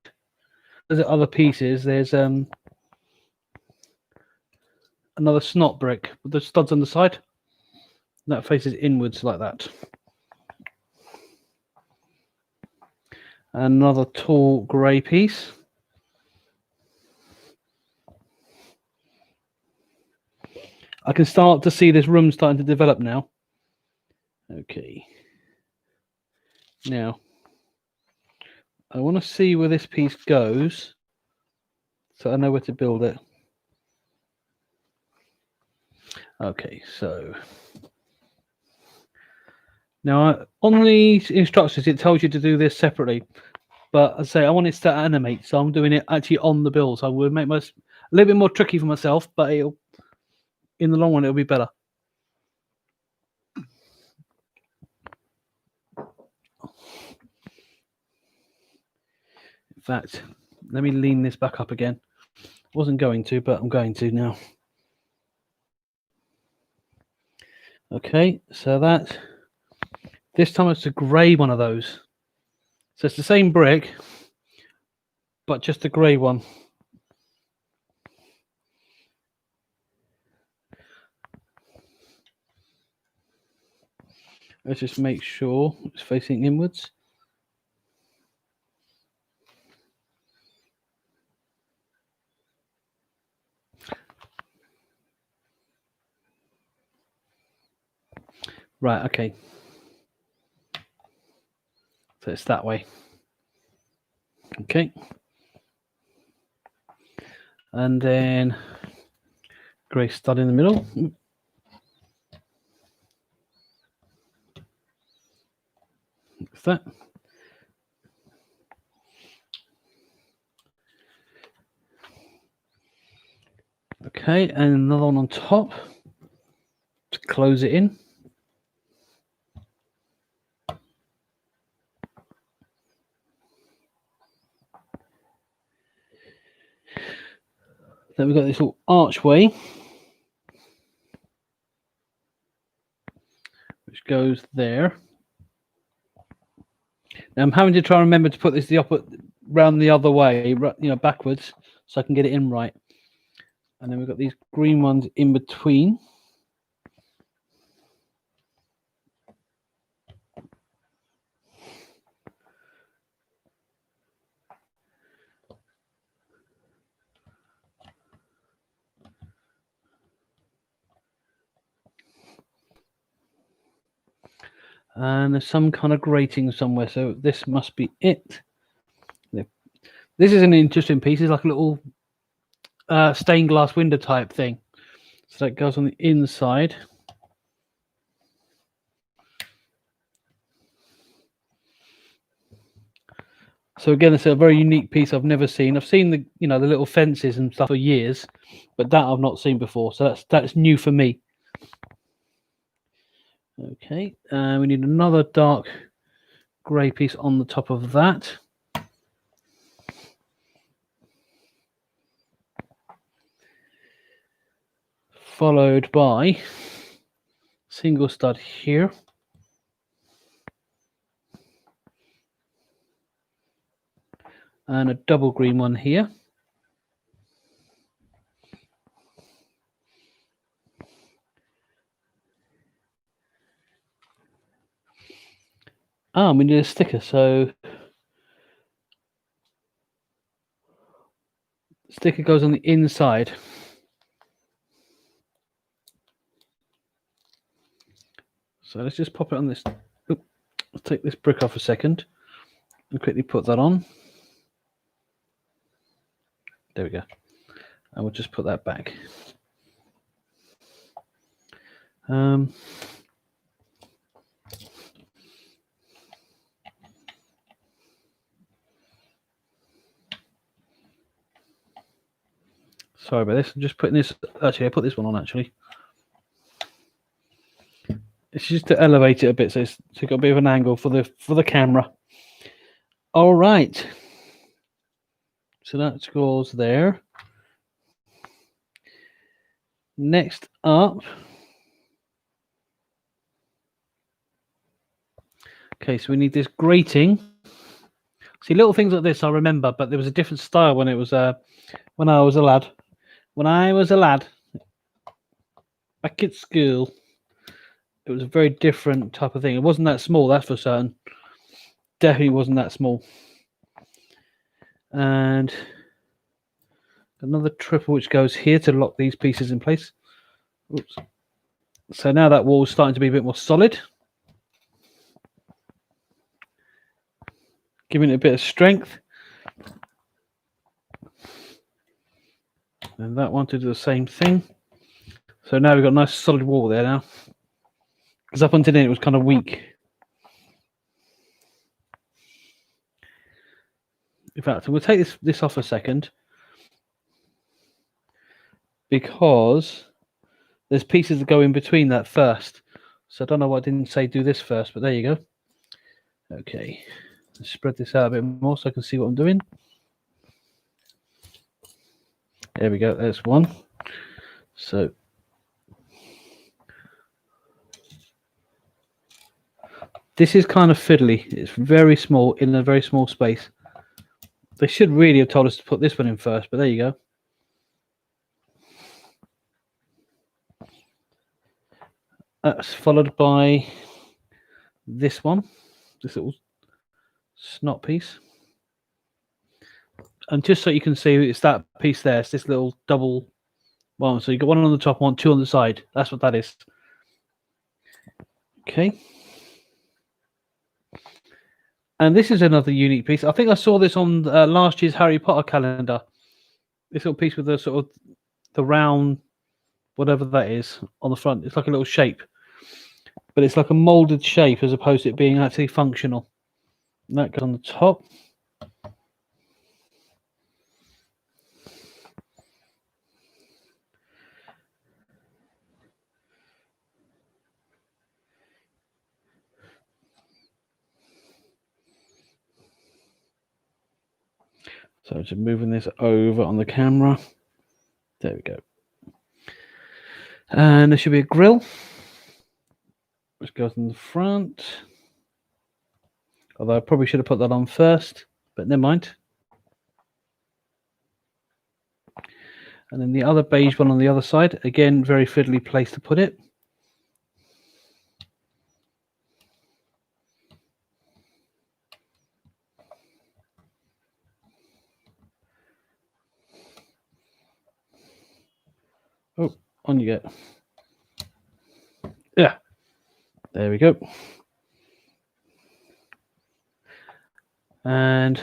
there's other pieces. There's another snot brick with the studs on the side. That faces inwards like that. Another tall grey piece. I can start to see this room starting to develop now. Okay. Now, I want to see where this piece goes, so I know where to build it. Okay, so now on the instructions it tells you to do this separately, but I say I want it to animate, so I'm doing it actually on the build. So I would make a little bit more tricky for myself, but it'll, in the long run, it'll be better. In fact, let me lean this back up again. Wasn't going to, but I'm going to now. Okay, so that this time it's a grey one of those. So it's the same brick, but just a grey one. Let's just make sure it's facing inwards. Right, okay. So it's that way. Okay. And then grey stud in the middle. What's that? Okay, and another one on top to close it in. Then we've got this little archway, which goes there. Now I'm having to try and remember to put this round the other way, backwards, so I can get it in right. And then we've got these green ones in between. And there's some kind of grating somewhere, so this must be it. This is an interesting piece. It's like a little stained glass window type thing. So that goes on the inside. So again, it's a very unique piece I've never seen. I've seen the the little fences and stuff for years, but that I've not seen before. So that's new for me. Okay, we need another dark grey piece on the top of that. Followed by single stud here. And a double green one here. we need a sticker, so sticker goes on the inside. So let's just pop it on this. Let's take this brick off a second and quickly put that on. There we go. And we'll just put that back. Sorry about this. I'm just putting this. Actually, I put this one on. Actually, it's just to elevate it a bit, so it's got a bit of an angle for the camera. All right. So that scores there. Next up. Okay, so we need this grating. See, little things like this I remember, but there was a different style when it was when I was a lad. When I was a lad, back at school, it was a very different type of thing. It wasn't that small, that's for certain. Definitely wasn't that small. And another triple which goes here to lock these pieces in place. Oops. So now that wall's starting to be a bit more solid, giving it a bit of strength. And that one to do the same thing. So now we've got a nice solid wall there now. Because up until then it was kind of weak. In fact, we'll take this off a second. Because there's pieces that go in between that first. So I don't know why I didn't say do this first, but there you go. Okay. Let's spread this out a bit more so I can see what I'm doing. There we go, there's one. So this is kind of fiddly. It's very small in a very small space. They should really have told us to put this one in first, but there you go. That's followed by this one, this little snot piece. And just so you can see, it's that piece there. It's this little double one. So you got one on the top, two on the side. That's what that is. Okay. And this is another unique piece. I think I saw this on last year's Harry Potter calendar. This little piece with the sort of the round, whatever that is, on the front. It's like a little shape. But it's like a molded shape as opposed to it being actually functional. And that goes on the top. So just moving this over on the camera. There we go. And there should be a grill, which goes in the front. Although I probably should have put that on first, but never mind. And then the other beige one on the other side. Again, very fiddly place to put it. Oh, on you go. Yeah, there we go. And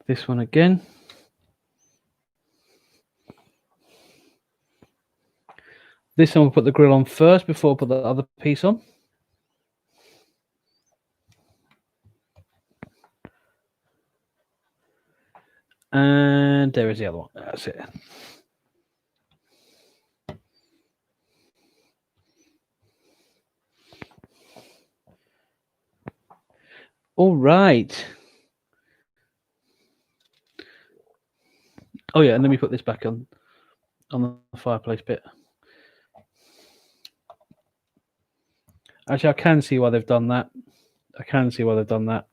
this one again. This one we'll put the grill on first before I put the other piece on. And there is the other one. That's it. All right. Oh yeah, and let me put this back on the fireplace bit. Actually, I can see why they've done that. I can see why they've done that.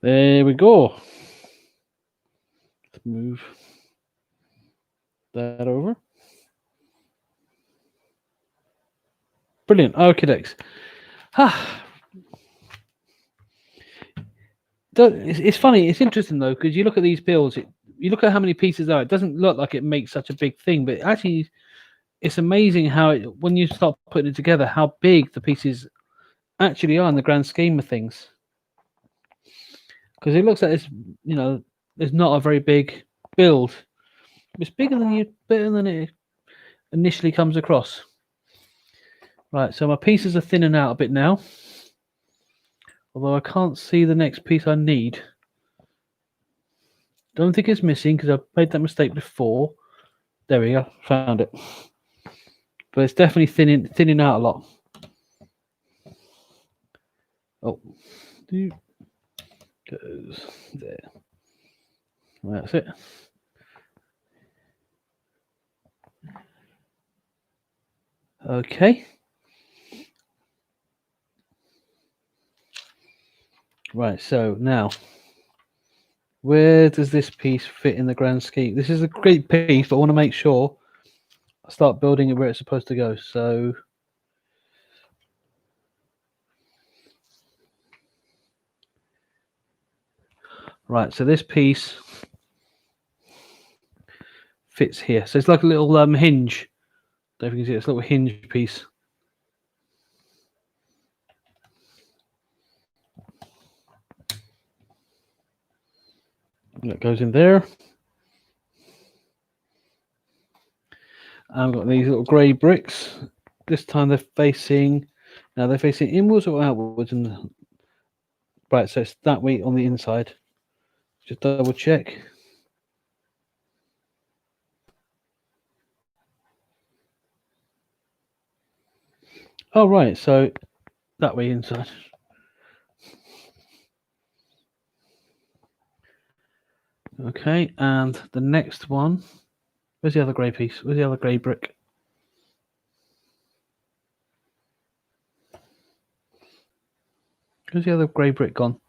There we go. Let's move. that over. Brilliant. Okay, Dex. It's funny. It's interesting though, because you look at these bills. You look at how many pieces are. It doesn't look like it makes such a big thing, but actually, it's amazing how when you start putting it together, how big the pieces actually are in the grand scheme of things. Because it looks like it's not a very big build. It's bigger than it initially comes across. Right, so my pieces are thinning out a bit now. Although I can't see the next piece I need. Don't think it's missing because I've made that mistake before. There we go, found it. But it's definitely thinning out a lot. Oh, goes there. That's it. Okay. Right, so now, where does this piece fit in the grand scheme? This is a great piece, but I want to make sure I start building it where it's supposed to go. So, right, so this piece fits here. So it's like a little hinge. Don't know if you can see it, it's a little hinge piece. That goes in there. I've got these little grey bricks. This time they're facing inwards or outwards. And right, so it's that way on the inside. Just double check. Oh right, so that way inside. Okay, and the next one. Where's the other grey piece? Where's the other grey brick? Where's the other grey brick gone?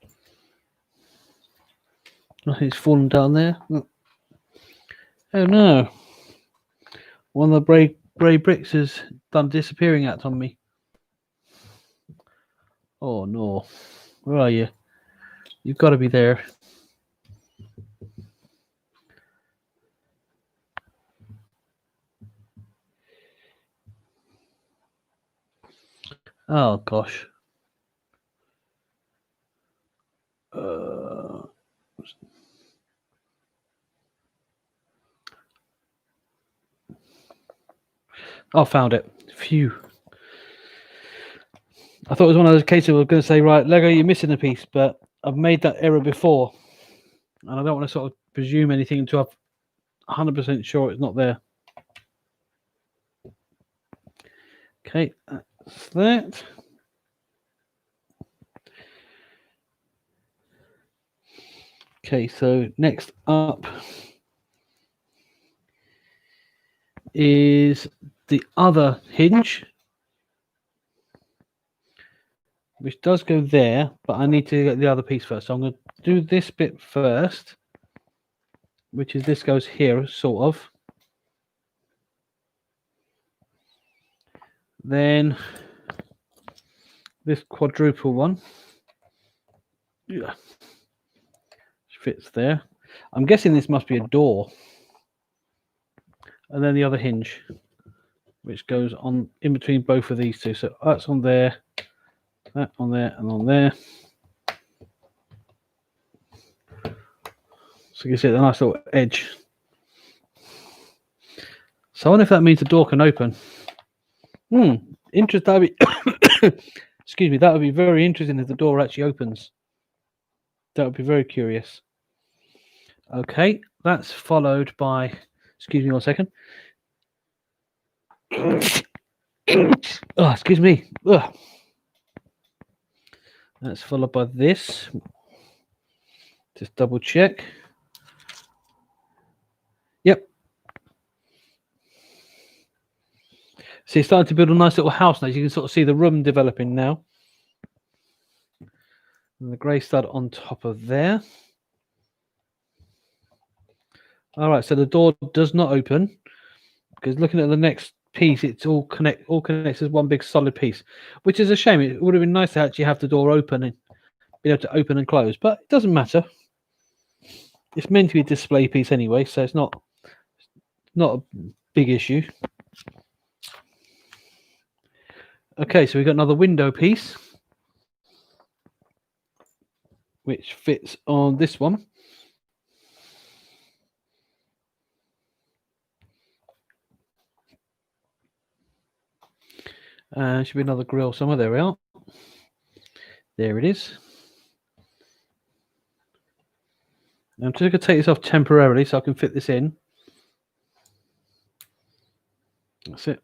It's fallen down there. Oh no. One of the grey bricks has done disappearing act on me. Oh no. Where are you? You've got to be there. Oh gosh. I found it. Phew. I thought it was one of those cases where I was going to say, right, Lego, you're missing a piece, but I've made that error before. And I don't want to sort of presume anything until I'm 100% sure it's not there. Okay, that's that. Okay, so next up is the other hinge, which does go there, but I need to get the other piece first. So I'm going to do this bit first, which is this goes here, sort of. Then this quadruple one. Yeah. Fits there. I'm guessing this must be a door. And then the other hinge, which goes on in between both of these two. So that's on there, that on there, and on there. So you can see the nice little edge. So I wonder if that means the door can open. Interesting. That'd be excuse me, that would be very interesting if the door actually opens. That would be very curious. Okay, that's followed by, excuse me 1 second. Oh, excuse me. Ugh. That's followed by this. Just double check. Yep. So you're starting to build a nice little house now. You can sort of see the room developing now. And the grey stud on top of there. All right, so the door does not open. because looking at the next piece, it's all connects as one big solid piece, which is a shame. It would have been nice to actually have the door open and be able to open and close, but it doesn't matter. It's meant to be a display piece anyway, so it's not a big issue. Okay, so we've got another window piece, which fits on this one. Should be another grill somewhere. There we are. There it is. I'm just going to take this off temporarily so I can fit this in. That's it.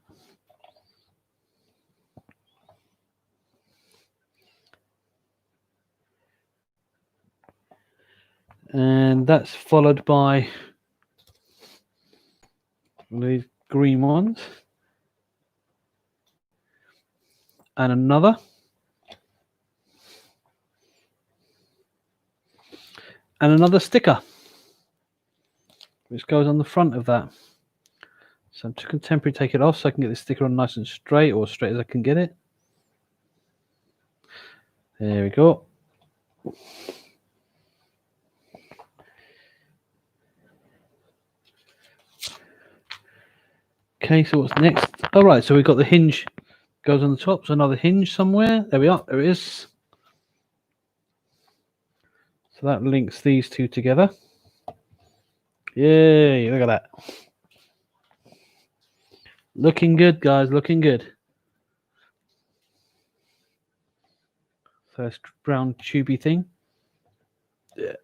And that's followed by these green ones. And another. And another sticker, which goes on the front of that. So I'm just going to temporarily take it off so I can get the sticker on nice and straight, or as straight as I can get it. There we go. Okay, so what's next? All right, so we've got the hinge goes on the top. So another hinge somewhere. There we are. There it is. So that links these two together. Yay, look at that. Looking good, guys, looking good. First brown tubey thing. Yeah.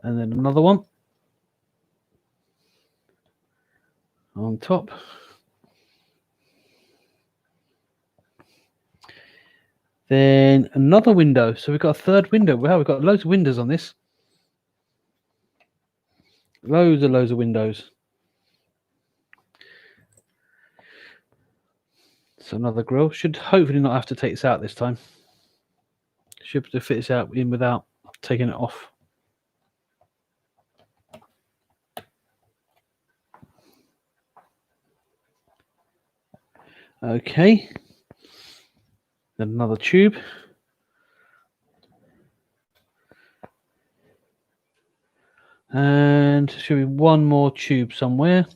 And then another one on top. Then another window. So we've got a third window. Wow, we've got loads of windows on this. Loads of windows. So another grill. Should hopefully not have to take this out this time. Should be able to fit this out in without taking it off. Okay. Then another tube. And should be one more tube somewhere.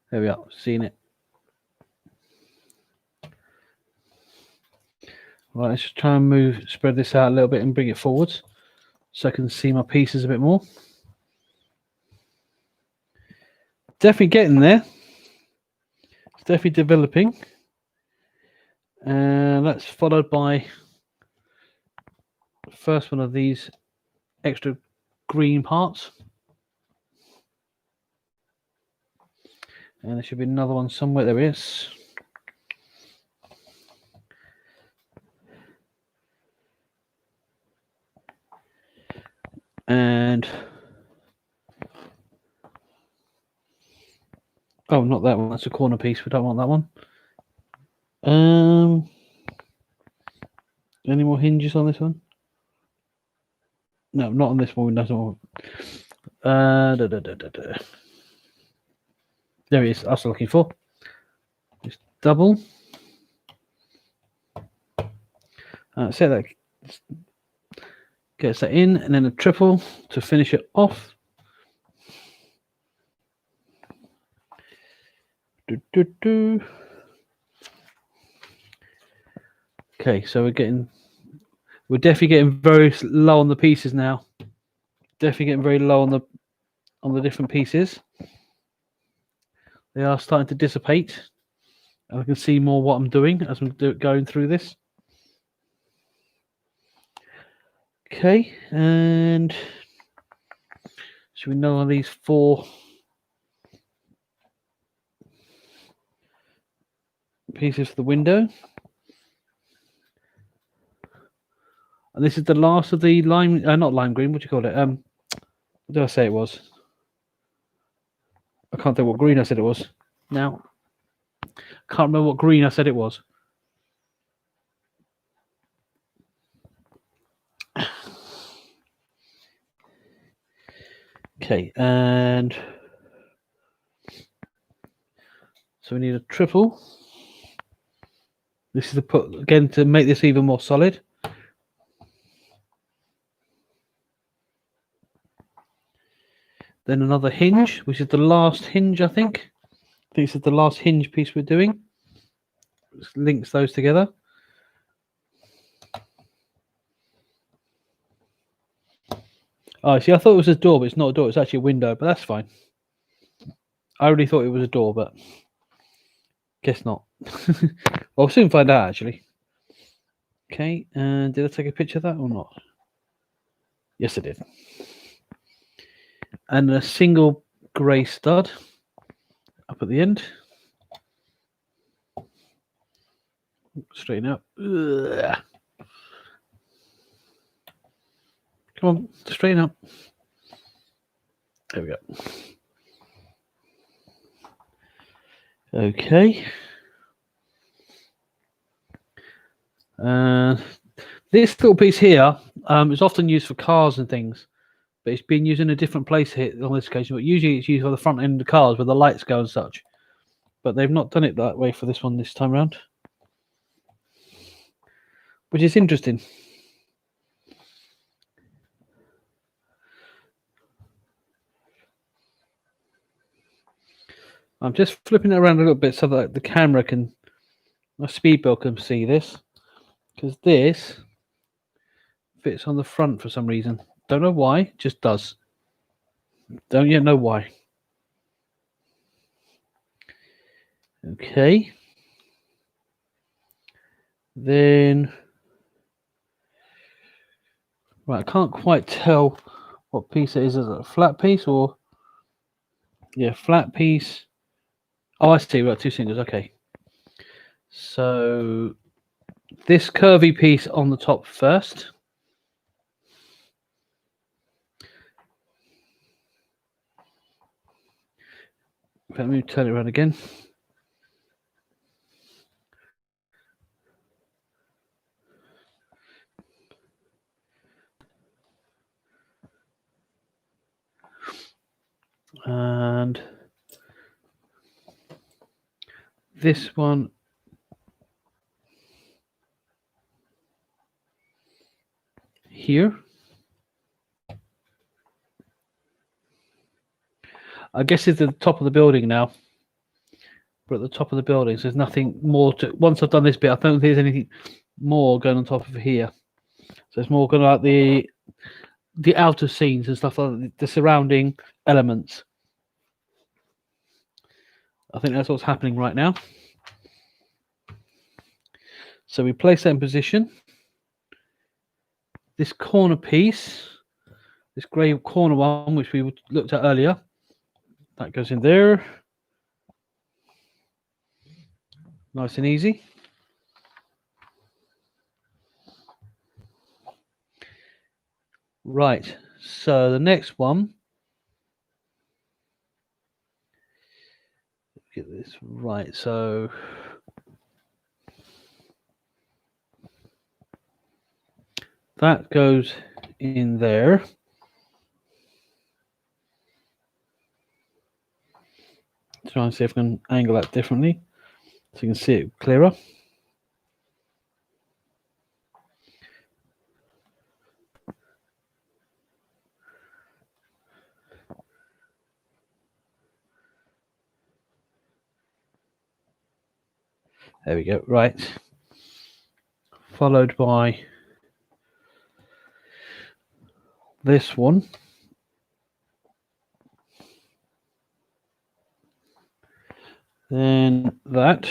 There we are, seeing it. Right, let's just try and spread this out a little bit and bring it forwards so I can see my pieces a bit more. Definitely getting there. It's definitely developing. And that's followed by the first one of these extra green parts. And there should be another one somewhere. There is. And oh, not that one. That's a corner piece. We don't want that one. Any more hinges on this one? No, not on this one. That's all. There it is. That's what I'm looking for. Just double. So that gets that in, and then a triple to finish it off. Okay, so we're definitely getting very low on the pieces now. Definitely getting very low on the different pieces. They are starting to dissipate. I can see more what I'm doing as I'm going through this. Okay, and should we know on these 4 pieces for the window? And this is the last of the lime, not lime green. What do you call it? What did I say it was? I can't think what green I said it was. Now, can't remember what green I said it was. Okay, and so we need a triple. This is the put again to make this even more solid. Then another hinge, which is the last hinge, I think. This is the last hinge piece we're doing. Just links those together. Oh, see, I thought it was a door, but it's not a door. It's actually a window, but that's fine. I really thought it was a door, but guess not. I'll soon find out, actually. Okay, and did I take a picture of that or not? Yes, I did. And a single grey stud up at the end. Straighten up. Ugh. Come on, straighten up. There we go. Okay. This little piece here is often used for cars and things, but it's been used in a different place here on this occasion. But usually it's used for the front end of the cars where the lights go and such. But they've not done it that way for this one this time around, which is interesting. I'm just flipping it around a little bit so that the camera can, my speedboat can see this, because this fits on the front for some reason. Don't know why, just does. Don't yet know why. Okay. Then, right, I can't quite tell what piece it is. Is it a flat piece or, yeah, flat piece. Oh, I see. Right, two singles. Okay. So this curvy piece on the top first. Let me turn it around again. And this one here. I guess it's at the top of the building now. We're at the top of the building, so there's nothing more to. Once I've done this bit, I don't think there's anything more going on top of here. So it's more kind of like the outer scenes and stuff like that, the surrounding elements. I think that's what's happening right now. So we place that in position. This corner piece, this grey corner one, which we looked at earlier, that goes in there. Nice and easy. Right, so the next one, get this right, so that goes in there. Try and see if I can angle that differently so you can see it clearer. There we go. Right. Followed by this one. Then that.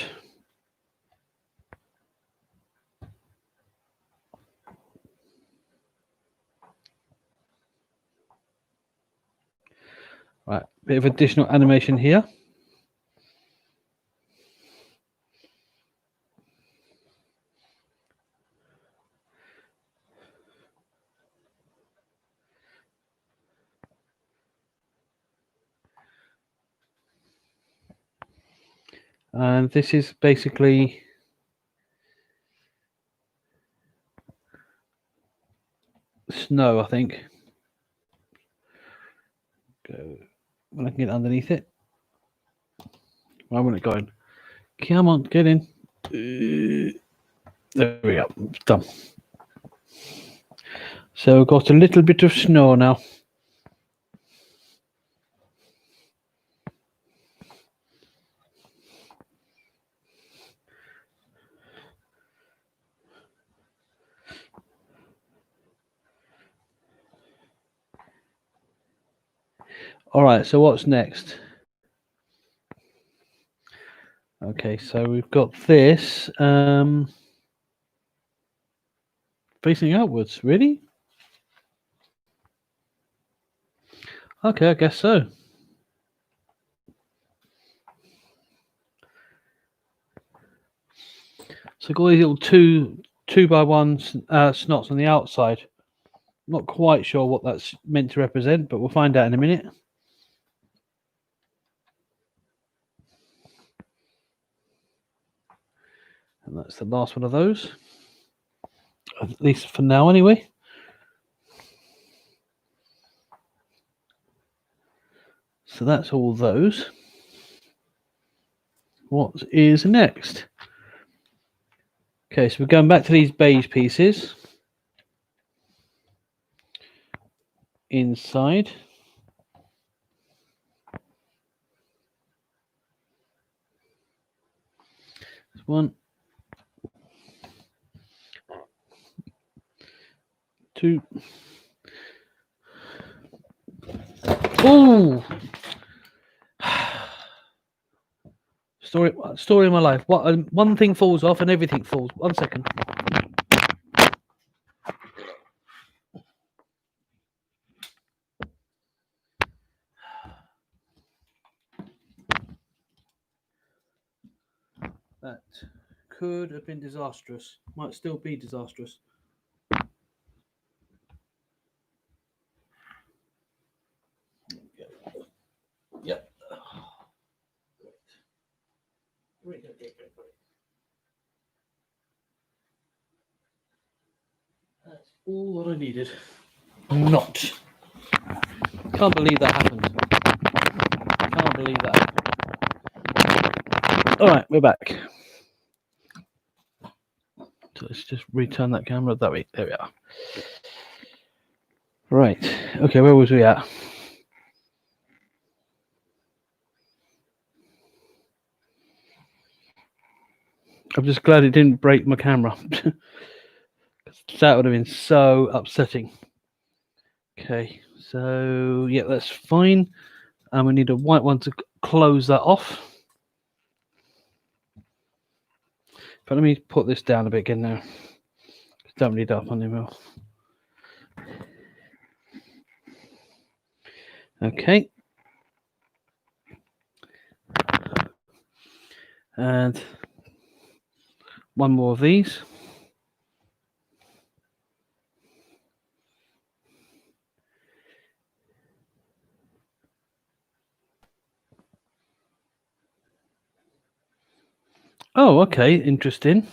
Right. Bit of additional animation here. And this is basically snow, I think. go when I can get underneath it. I want it going. Come on, get in. There we go. It's done. So we've got a little bit of snow now. All right, so what's next? Okay, so we've got this facing outwards. Really? Okay, I guess so. So got these little two by one snots on the outside. Not quite sure what that's meant to represent, but we'll find out in a minute. And that's the last one of those, at least for now anyway. So that's all those. What is next? Okay, so we're going back to these beige pieces. Inside. One. 2. Oh! Story of my life. One thing falls off and everything falls. 1 second. That could have been disastrous. Might still be disastrous. Yep. That's all that I needed. Not. Can't believe that happened. Can't believe that. All right, we're back. So let's just return that camera that way. There we are. Right. Okay, where was we at? I'm just glad it didn't break my camera. That would have been so upsetting. Okay, so yeah, that's fine. And we need a white one to close that off. But let me put this down a bit again now. Don't need up on him. Okay. And one more of these. Oh, okay, interesting.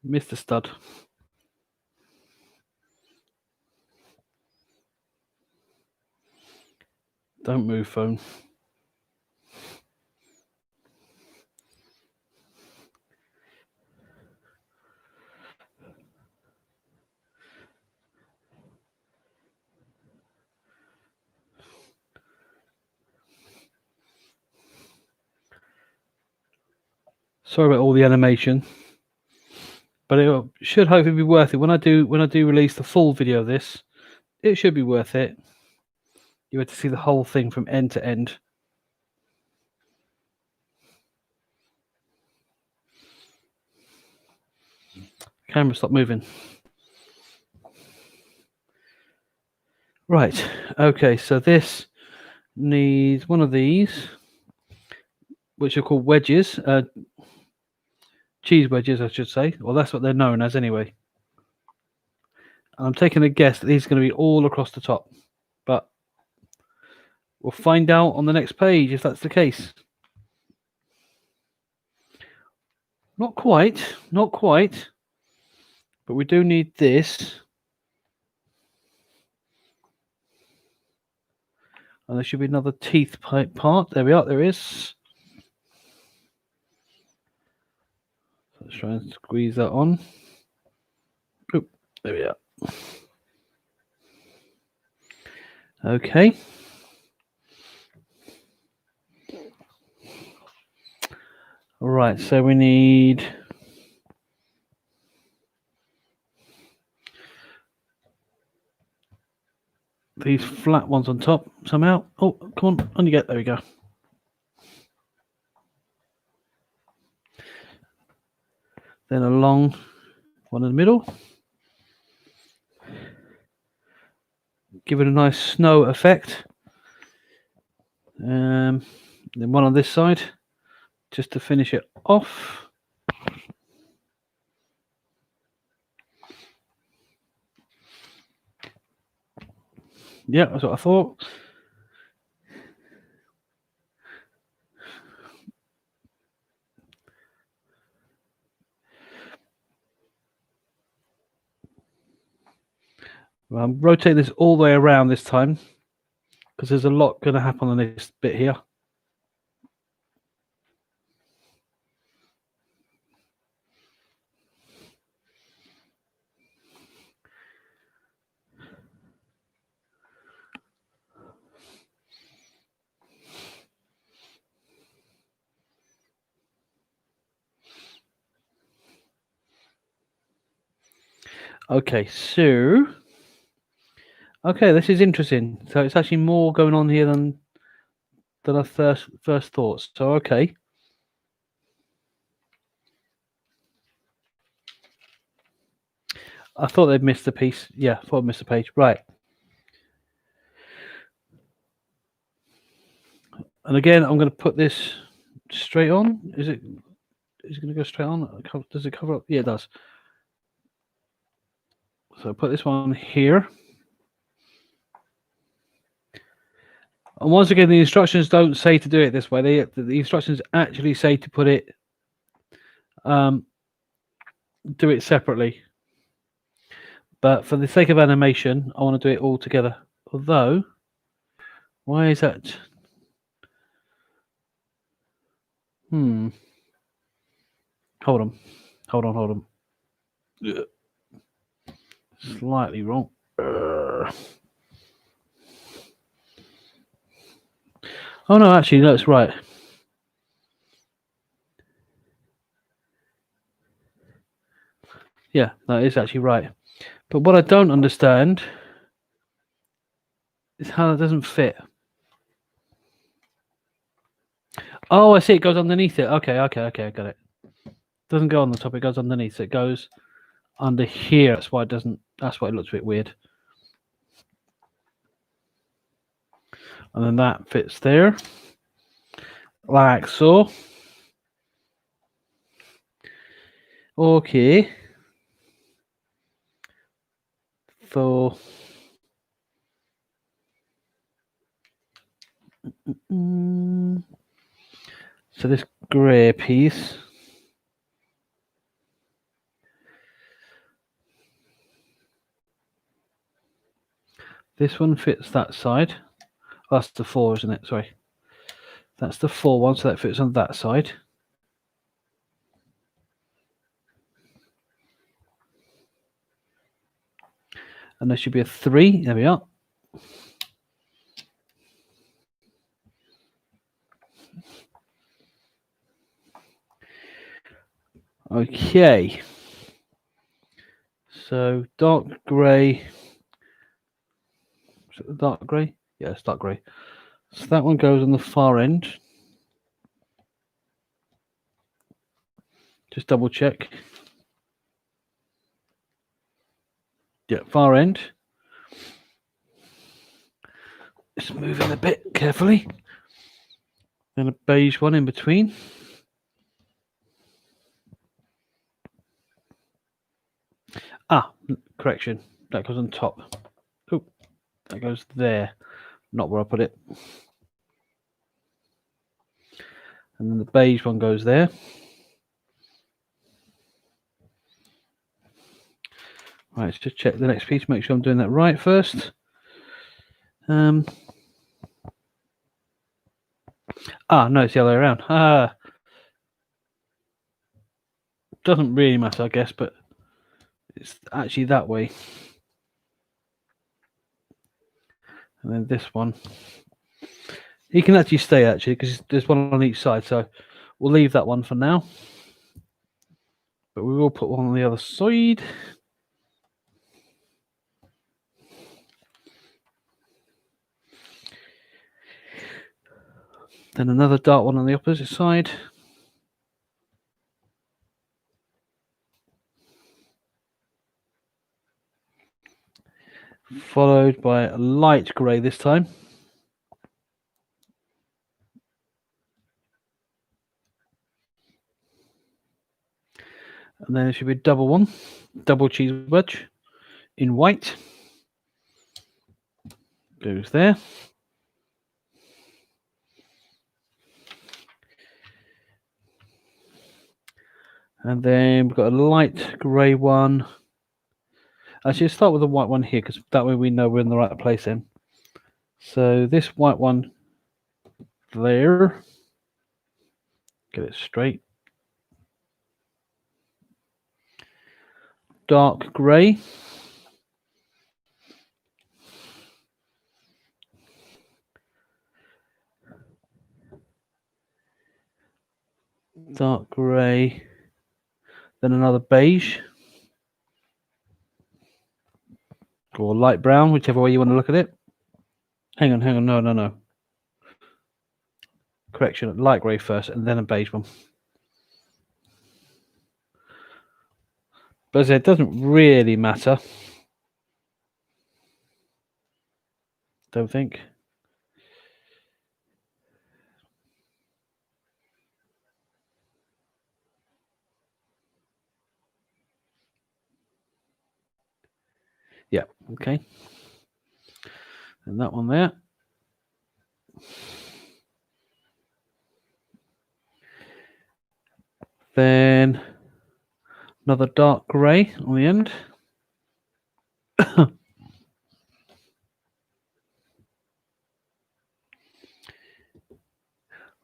Missed the stud. Don't move, phone. Sorry about all the animation, but it should hopefully be worth it. When I do release the full video of this, it should be worth it. You have to see the whole thing from end to end. Camera, stop moving. Right. Okay. So this needs one of these, which are called wedges. Cheese wedges, I should say. Well, that's what they're known as anyway. I'm taking a guess that these are going to be all across the top, but we'll find out on the next page if that's the case. Not quite. Not quite. But we do need this. And there should be another teeth pipe part. There we are. There is. Let's try and squeeze that on. Oop, there we are. Okay. All right. So we need these flat ones on top somehow. Oh, come on you get. There we go. Then a long one in the middle. Give it a nice snow effect. Then one on this side, just to finish it off. Yeah, that's what I thought. Rotate this all the way around this time, because there's a lot going to happen on this bit here. Okay, so this is interesting. So it's actually more going on here than I first thought. So okay. I thought they'd missed a piece. Yeah, I thought I'd missed a page. Right. And again, I'm going to put this straight on. Is it going to go straight on? Does it cover up? Yeah, it does. So put this one here. And once again, the instructions don't say to do it this way. The instructions actually say to put it, do it separately. But for the sake of animation, I want to do it all together. Although, why is that? Hold on. Slightly wrong. Oh no, actually, that's right. Yeah, that is actually right. But what I don't understand is how it doesn't fit. Oh, I see. It goes underneath it. Okay, I got it. Doesn't go on the top. It goes underneath. It goes under here. That's why it doesn't. That's why it looks a bit weird. And then that fits there, like so. Okay. So. So this grey piece. This one fits that side. Oh, that's the 4, isn't it? Sorry. That's the 4 one, so that fits on that side. And there should be a 3. There we are. Okay. So dark grey. Is it the dark grey? Yeah, it's dark grey. So that one goes on the far end. Just double check. Yeah, far end. Just moving a bit carefully. Then a beige one in between. Correction. That goes on top. Oh, that goes there. Not where I put it. And then the beige one goes there. Right, let's just check the next piece, make sure I'm doing that right first. No, it's the other way around. Doesn't really matter, I guess, but it's actually that way. And then this one. He can actually stay, actually, because there's one on each side, so we'll leave that one for now. But we will put one on the other side. Then another dark one on the opposite side. Followed by a light grey this time. And then it should be a double one, double cheese wedge in white. Goes there. And then we've got a light grey one. Actually, start with the white one here, because that way we know we're in the right place then. So this white one there. Get it straight. Dark grey. Dark grey. Then another beige. Or light brown, whichever way you want to look at it. Hang on, no. Correction, light grey first, and then a beige one. But it doesn't really matter. Don't think. Yeah, okay. And that one there. Then another dark grey on the end. And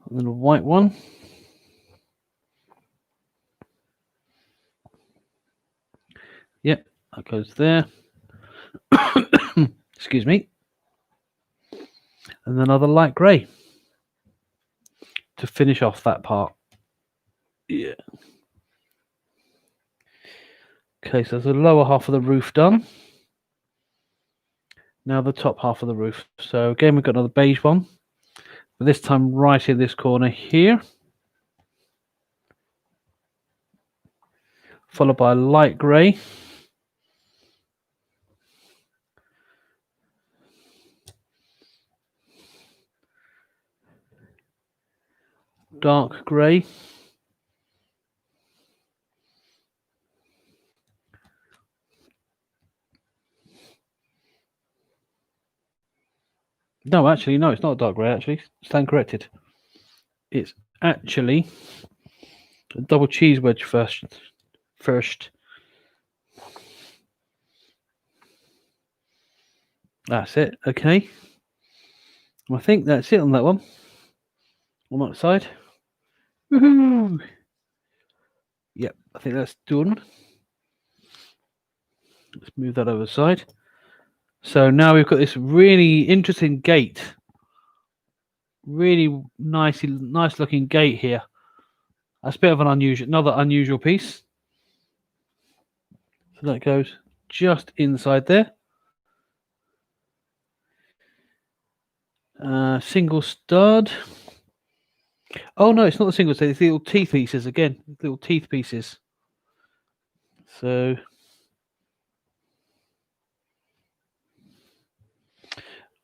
then a white one. Yep, that goes there. Excuse me. And another light grey to finish off that part. Yeah. Okay, so there's the lower half of the roof done. Now the top half of the roof. So again, we've got another beige one. But this time right in this corner here. Followed by a light grey. Dark grey. No, actually, no, it's not dark grey, actually. Stand corrected. It's actually a double cheese wedge first. That's it, okay. I think that's it on that one. On that side. Woohoo! Yep, I think that's done. Let's move that over the side. So now we've got this really interesting gate. Really nice looking gate here. That's a bit of an another unusual piece. So that goes just inside there. Single stud. Oh no, it's not the single stud. It's the little teeth pieces again. Little teeth pieces. So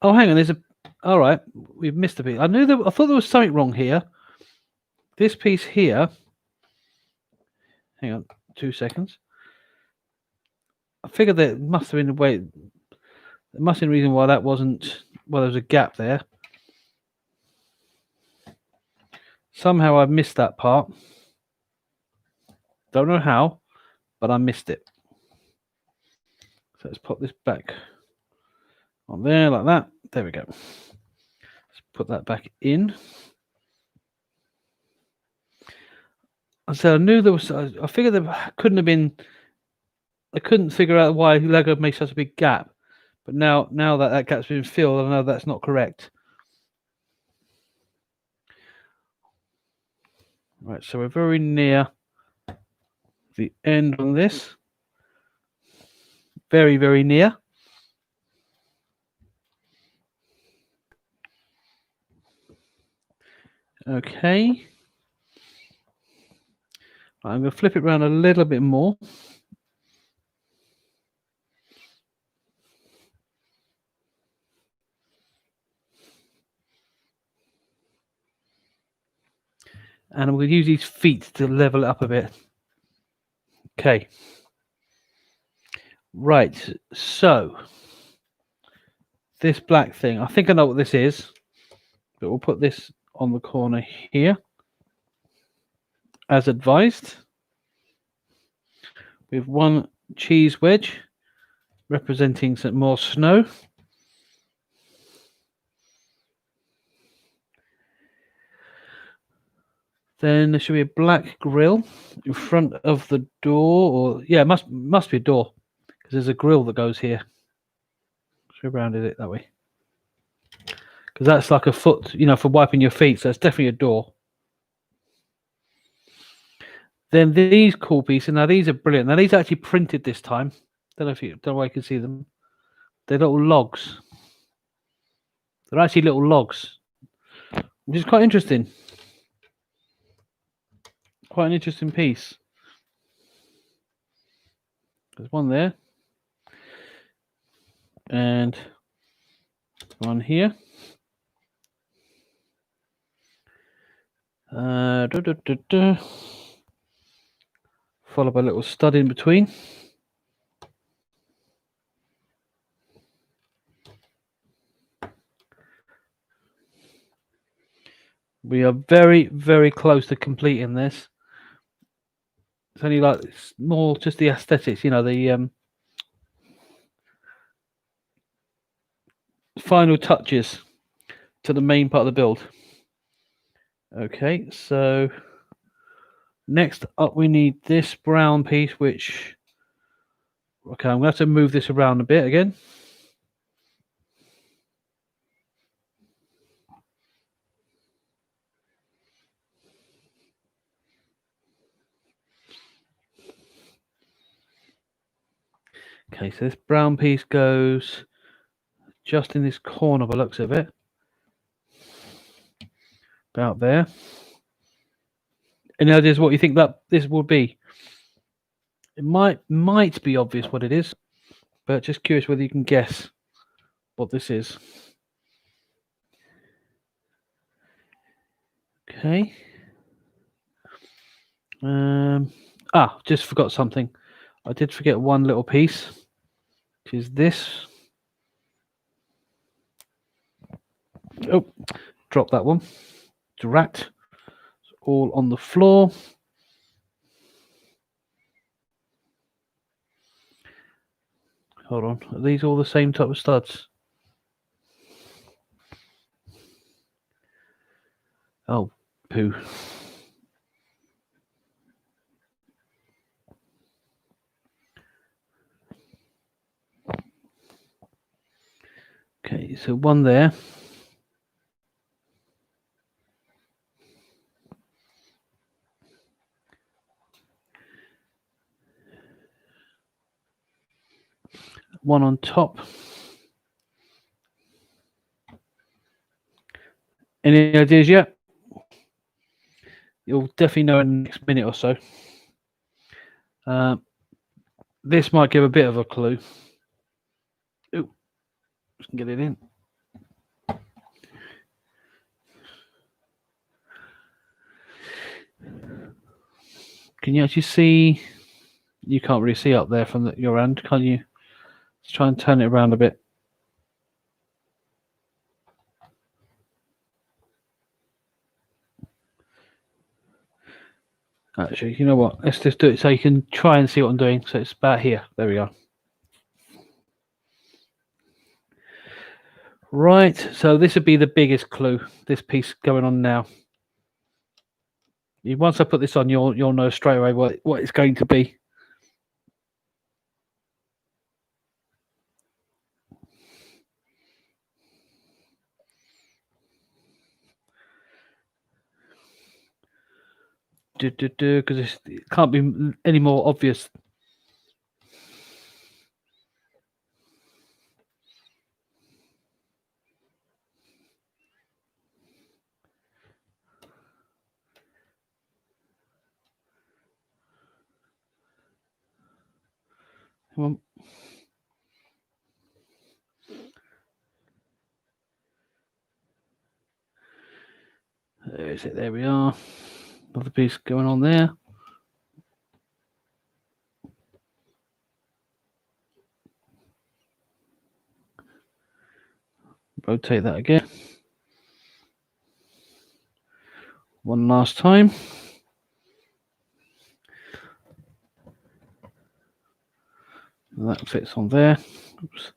oh, hang on. There's a. All right, we've missed a piece. I thought there was something wrong here. This piece here. Hang on, 2 seconds. I figured that must have been a way. There must have been a reason why that wasn't. Well, there was a gap there. Somehow I missed that part. Don't know how, but I missed it. So let's pop this back on there like that. There we go. Let's put that back in. So I knew there was. I figured there couldn't have been. I couldn't figure out why Lego made such a big gap, but now that gap's been filled, I know that's not correct. Right, so we're very near the end on this. Very, very near. Okay. I'm going to flip it around a little bit more. And I'm going to use these feet to level it up a bit. Okay. Right, so this black thing, I think I know what this is, but we'll put this on the corner here as advised, with one cheese wedge representing some more snow. Then there should be a black grill in front of the door, or yeah, it must be a door because there's a grill that goes here. So we rounded it that way because that's like a foot, for wiping your feet. So it's definitely a door. Then these cool pieces. Now these are brilliant. Now these are actually printed this time. Don't know if you can see them. They're little logs. They're actually little logs, which is quite interesting. Quite an interesting piece. There's one there. And one here. Followed by a little stud in between. We are very, very close to completing this. It's only like it's more just the aesthetics, the final touches to the main part of the build. Okay, so next up we need this brown piece, which I'm going to have to move this around a bit again. Okay, so this brown piece goes just in this corner by the looks of it. About there. Any ideas what you think that this would be? It might be obvious what it is, but just curious whether you can guess what this is. Okay. Just forgot something. I did forget one little piece, which is this. Oh, drop that one. Drat. It's all on the floor. Hold on. Are these all the same type of studs? Oh, poo. Okay, so one there. One on top. Any ideas yet? You'll definitely know in the next minute or so. This might give a bit of a clue. Ooh, just get it in. Can you actually see? You can't really see up there from your end, can you? Let's try and turn it around a bit. Actually, you know what? Let's just do it so you can try and see what I'm doing. So it's about here. There we go. Right, so this would be the biggest clue. This piece going on now. Once I put this on, you'll know straight away what it's going to be. Because it can't be any more obvious. Come on. There is it. There we are. Another piece going on there. Rotate that again. One last time. And that fits on there. Oops.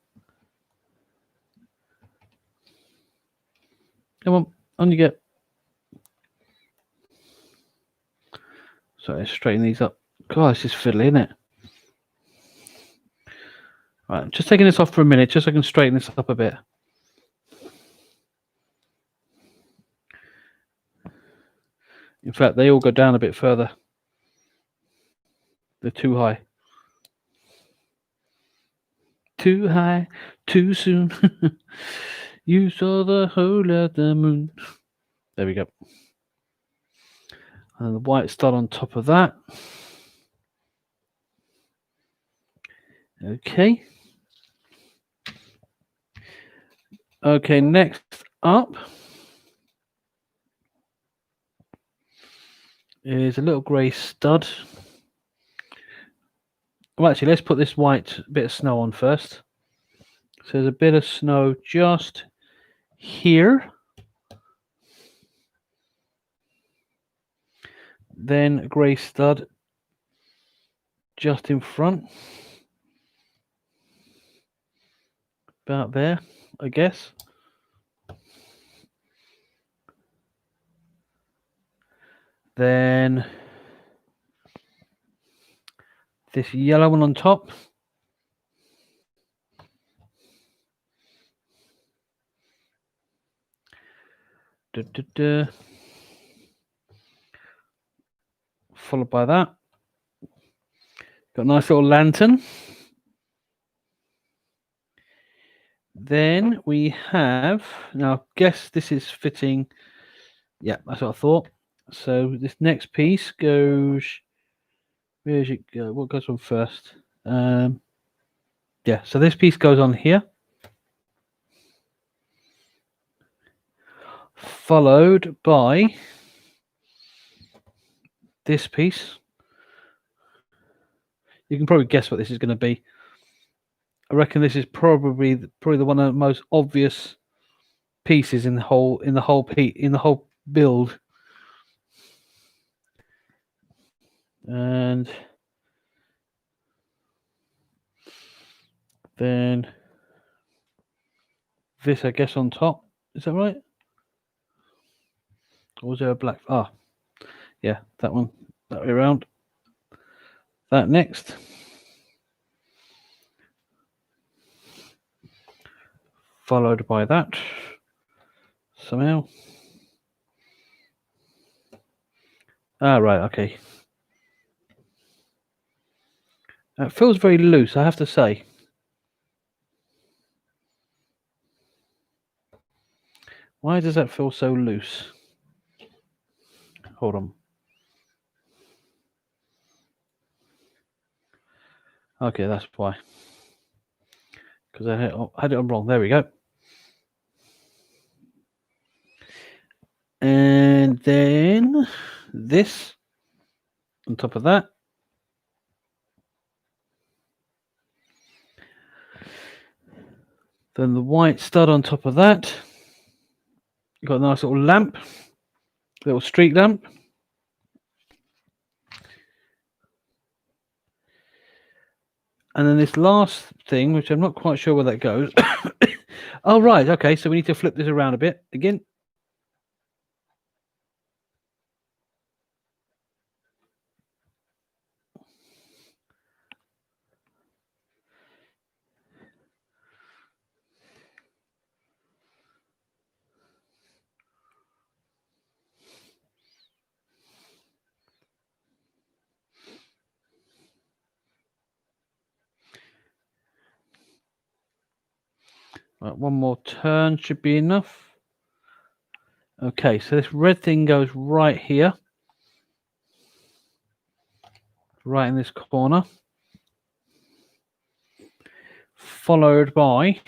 Come on you get. Sorry, straighten these up. God, this is fiddly, isn't it? Right, I'm just taking this off for a minute, just so I can straighten this up a bit. In fact, they all go down a bit further. They're too high. Too high, too soon. You saw the whole of the moon. There we go. And the white stud on top of that. Okay. Okay, next up is a little grey stud. Well, actually, let's put this white bit of snow on first. So there's a bit of snow just here. Then a grey stud just in front. About there, I guess. Then this yellow one on top. Followed by that. Got a nice little lantern. Then we have, now guess this is fitting. Yeah, that's what I thought. So this next piece goes, where does it go? What goes on first? Yeah, so this piece goes on here. Followed by this piece. You can probably guess what this is going to be. I reckon this is probably the one of the most obvious pieces in the whole build. And then this, I guess, on top. Is that right? Or was there a black? Ah, yeah, that one. That way around. That next. Followed by that. Somehow. Ah, right, okay. It feels very loose, I have to say. Why does that feel so loose? Hold on. Okay, that's why. Because I had it on wrong. There we go. And then this on top of that. Then the white stud on top of that. You've got a nice little lamp, little street lamp. And then this last thing, which I'm not quite sure where that goes. Oh, right. Okay, so we need to flip this around a bit again. Right, one more turn should be enough. Okay, so this red thing goes right here. Right in this corner. Followed by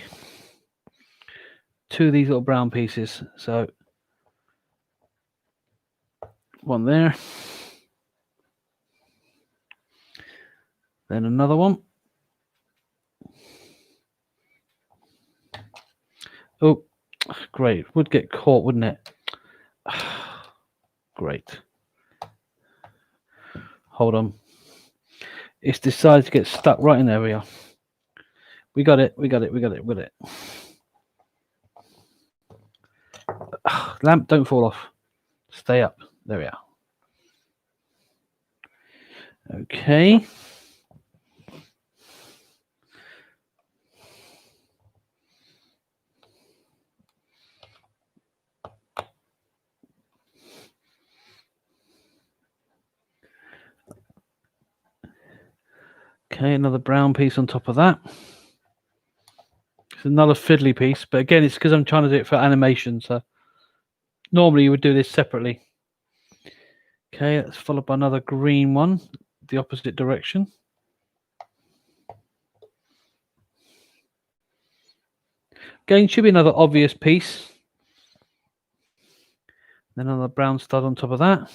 2 of these little brown pieces. So one there. Then another one. Oh, great. Would get caught, wouldn't it? Great. Hold on. It's decided to get stuck right in there. We are. We got it. We got it. We got it. We got it. Lamp, don't fall off. Stay up. There we are. Okay. Okay, another brown piece on top of that. It's another fiddly piece, but again, it's because I'm trying to do it for animation. So normally you would do this separately. Okay, that's followed by another green one, the opposite direction. Again, should be another obvious piece. Then another brown stud on top of that.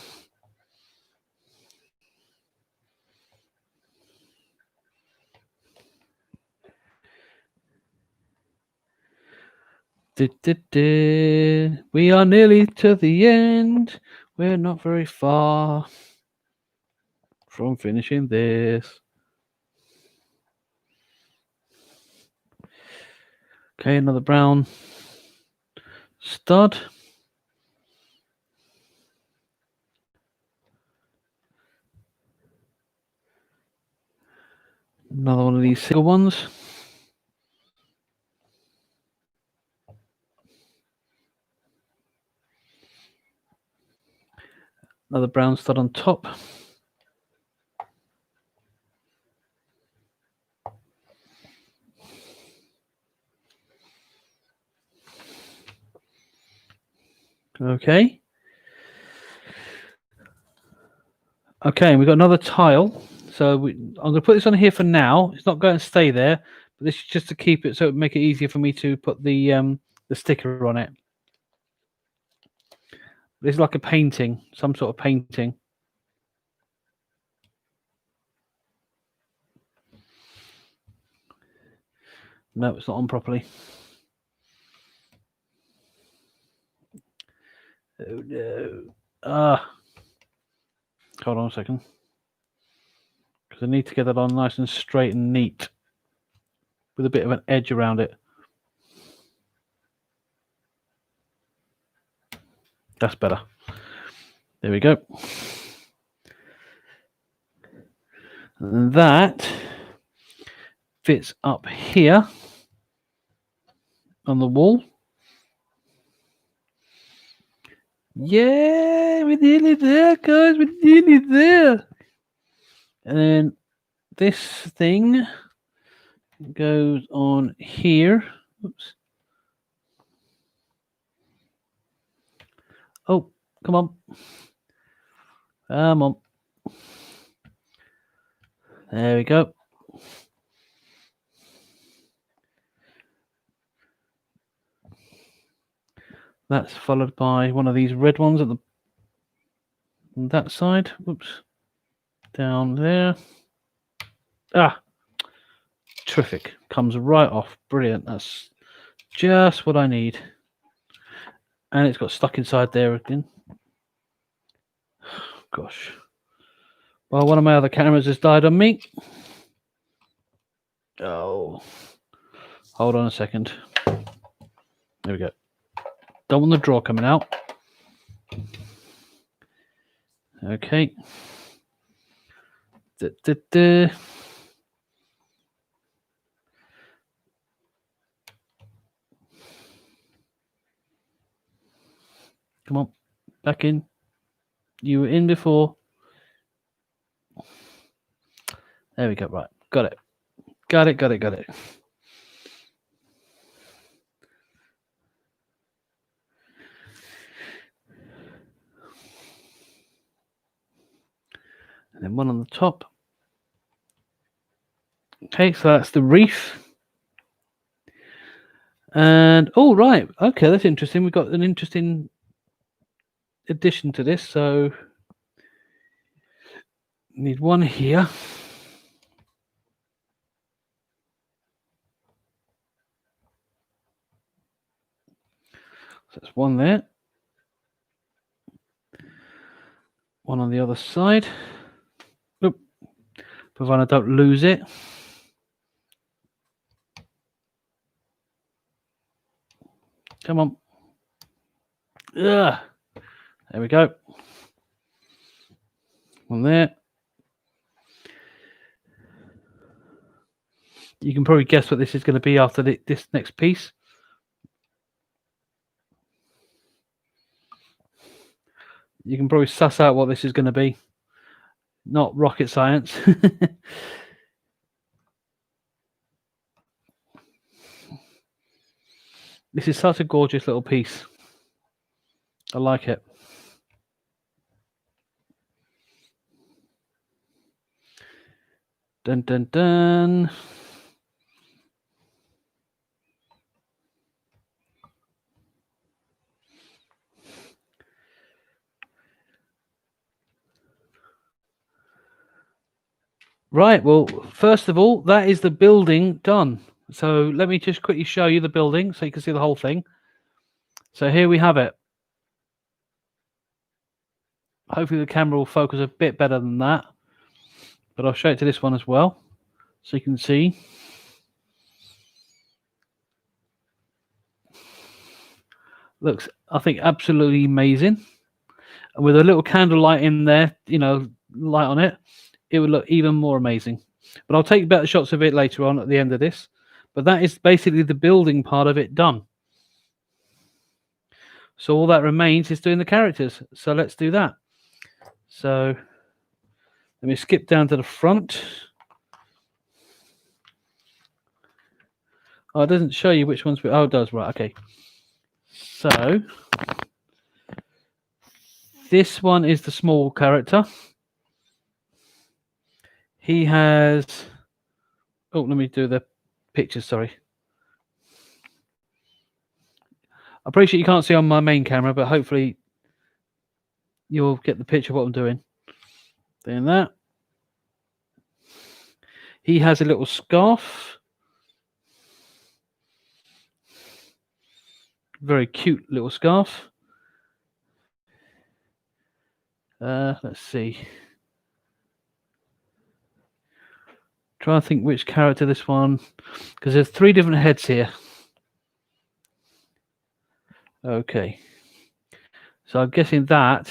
We are nearly to the end. We're not very far from finishing this. Okay, another brown stud. Another one of these single ones. Another brown stud on top. Okay. Okay, we've got another tile. So I'm going to put this on here for now. It's not going to stay there, but this is just to keep it so it would make it easier for me to put the sticker on it. This is like a painting, some sort of painting. No, it's not on properly. Oh no. Hold on a second. Because I need to get that on nice and straight and neat with a bit of an edge around it. That's better. There we go. And that fits up here on the wall. Yeah, we're nearly there, guys. We're nearly there. And then this thing goes on here. Oops. Oh, come on. Come on. There we go. That's followed by one of these red ones at the on that side. Whoops. Down there. Ah. Terrific. Comes right off. Brilliant. That's just what I need. And it's got stuck inside there again. Gosh. Well, one of my other cameras has died on me. Oh. Hold on a second. There we go. Don't want the drawer coming out. Okay. Come on, back in. You were in before. There we go. Right, got it. Got it. And then one on the top. Okay, so that's the reef. And oh right, okay, that's interesting. We've got an interesting addition to this. So need one here. So that's one there. One on the other side. Oop. Provided I don't lose it. Come on. Ugh. There we go. One there. You can probably guess what this is going to be after this next piece. You can probably suss out what this is going to be. Not rocket science. This is such a gorgeous little piece. I like it. Dun dun dun. Right, well, first of all, that is the building done. So let me just quickly show you the building so you can see the whole thing. So here we have it. Hopefully the camera will focus a bit better than that. But I'll show it to this one as well so you can see. Looks, I think, absolutely amazing. And with a little candlelight in there, you know, light on it, it would look even more amazing. But I'll take better shots of it later on at the end of this. But that is basically the building part of it done. So all that remains is doing the characters. So let's do that. So let me skip down to the front. Oh, it doesn't show you which ones. Oh, it does. Right. Okay. So this one is the small character. He has... Oh, let me do the pictures. Sorry. I appreciate you can't see on my main camera, but hopefully you'll get the picture of what I'm doing. Doing that. He has a little scarf. Very cute little scarf. Let's see. Trying to think which character this one, because there's 3 different heads here. Okay. So I'm guessing that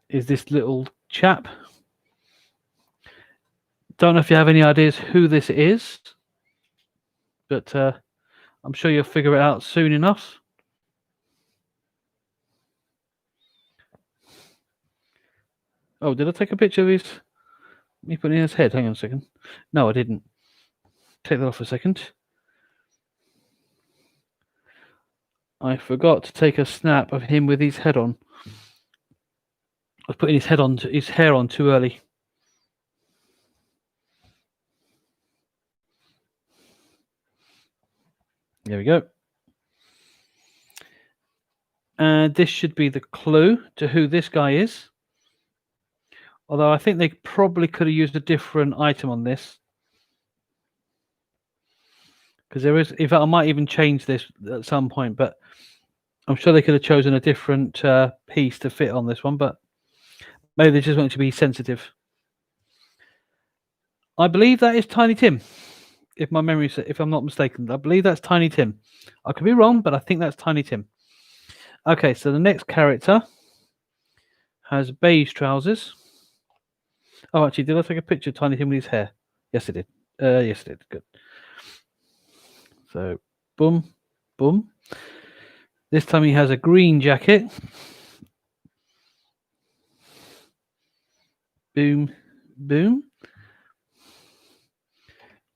is this little chap. Don't know if you have any ideas who this is, but I'm sure you'll figure it out soon enough. Oh, did I take a picture of his... Me putting in his head? Hang on a second. No, I didn't. Take that off a second. I forgot to take a snap of him with his head on. I was putting his head on, his hair on too early. There we go. And this should be the clue to who this guy is. Although I think they probably could have used a different item on this. Because there is, in fact, I might even change this at some point, but I'm sure they could have chosen a different piece to fit on this one, but maybe they just want it to be sensitive. I believe that is Tiny Tim. if my memory, if I'm not mistaken. I believe that's Tiny Tim. I could be wrong, but I think that's Tiny Tim. Okay, so the next character has beige trousers. Oh, actually, did I take a picture of Tiny Tim with his hair? Yes, I did. Yes, I did. Good. So, boom, boom. This time he has a green jacket. Boom, boom.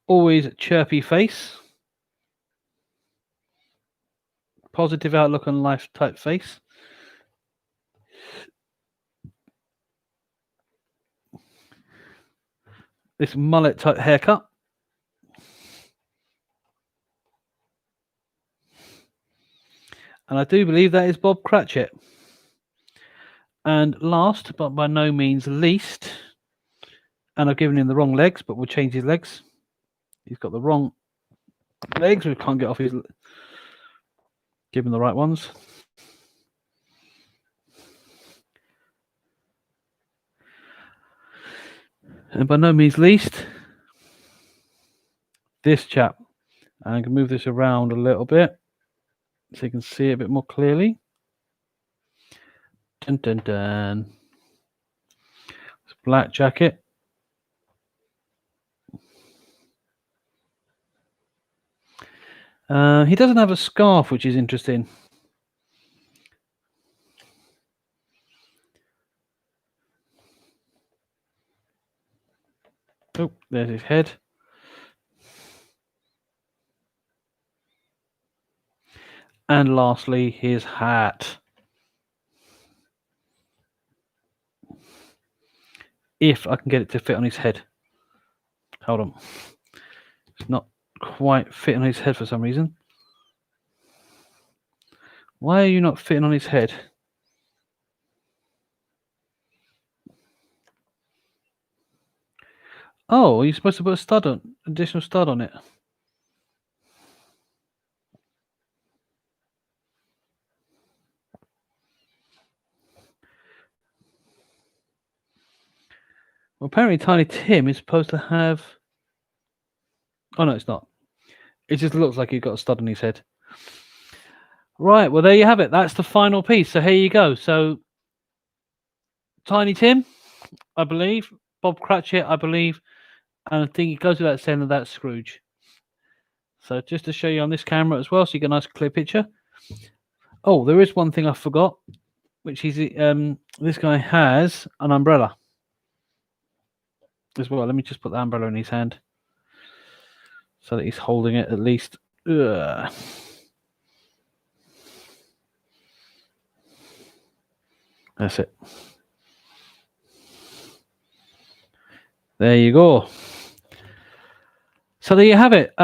Always a chirpy face. Positive outlook on life type face. This mullet type haircut. And I do believe that is Bob Cratchit. And last, but by no means least, and I've given him the wrong legs, but we'll change his legs. He's got the wrong legs. We can't get off his... Give him the right ones. And by no means least, this chap. And I can move this around a little bit so you can see it a bit more clearly. Dun, dun, dun. It's a black jacket. He doesn't have a scarf, which is interesting. Oh, there's his head. And lastly, his hat. If I can get it to fit on his head. Hold on. It's not quite fitting on his head for some reason. Why are you not fitting on his head? Oh, you're supposed to put a stud on, additional stud on it. Well, apparently Tiny Tim is supposed to have... Oh, no, it's not. It just looks like he's got a stud on his head. Right, well, there you have it. That's the final piece. So here you go. So Tiny Tim, I believe. Bob Cratchit, I believe. And I think it goes without saying that that's Scrooge. So just to show you on this camera as well, so you get a nice clear picture. Oh, there is one thing I forgot, which is this guy has an umbrella as well. Let me just put the umbrella in his hand so that he's holding it at least. Ugh. That's it. There you go. So there you have it.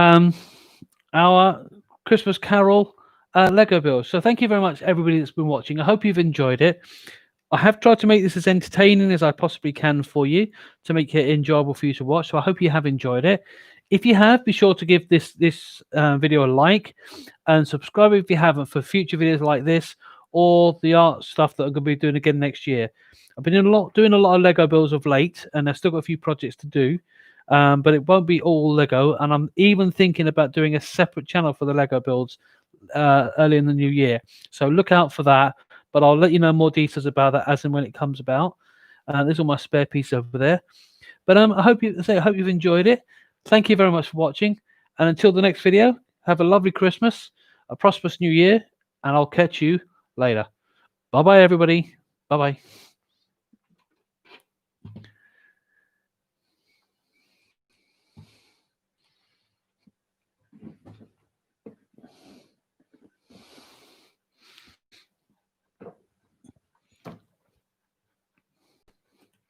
Our Christmas Carol Lego build. So thank you very much, everybody that's been watching. I hope you've enjoyed it. I have tried to make this as entertaining as I possibly can for you to make it enjoyable for you to watch. So I hope you have enjoyed it. If you have, be sure to give this video a like and subscribe if you haven't for future videos like this or the art stuff that I'm going to be doing again next year. I've been doing a lot of Lego builds of late, and I've still got a few projects to do. But it won't be all Lego, and I'm even thinking about doing a separate channel for the Lego builds early in the new year. So look out for that, but I'll let you know more details about that as and when it comes about. There's all my spare piece over there. But I hope you've enjoyed it. Thank you very much for watching, and until the next video, have a lovely Christmas, a prosperous new year, and I'll catch you later. Bye bye, everybody. Bye bye.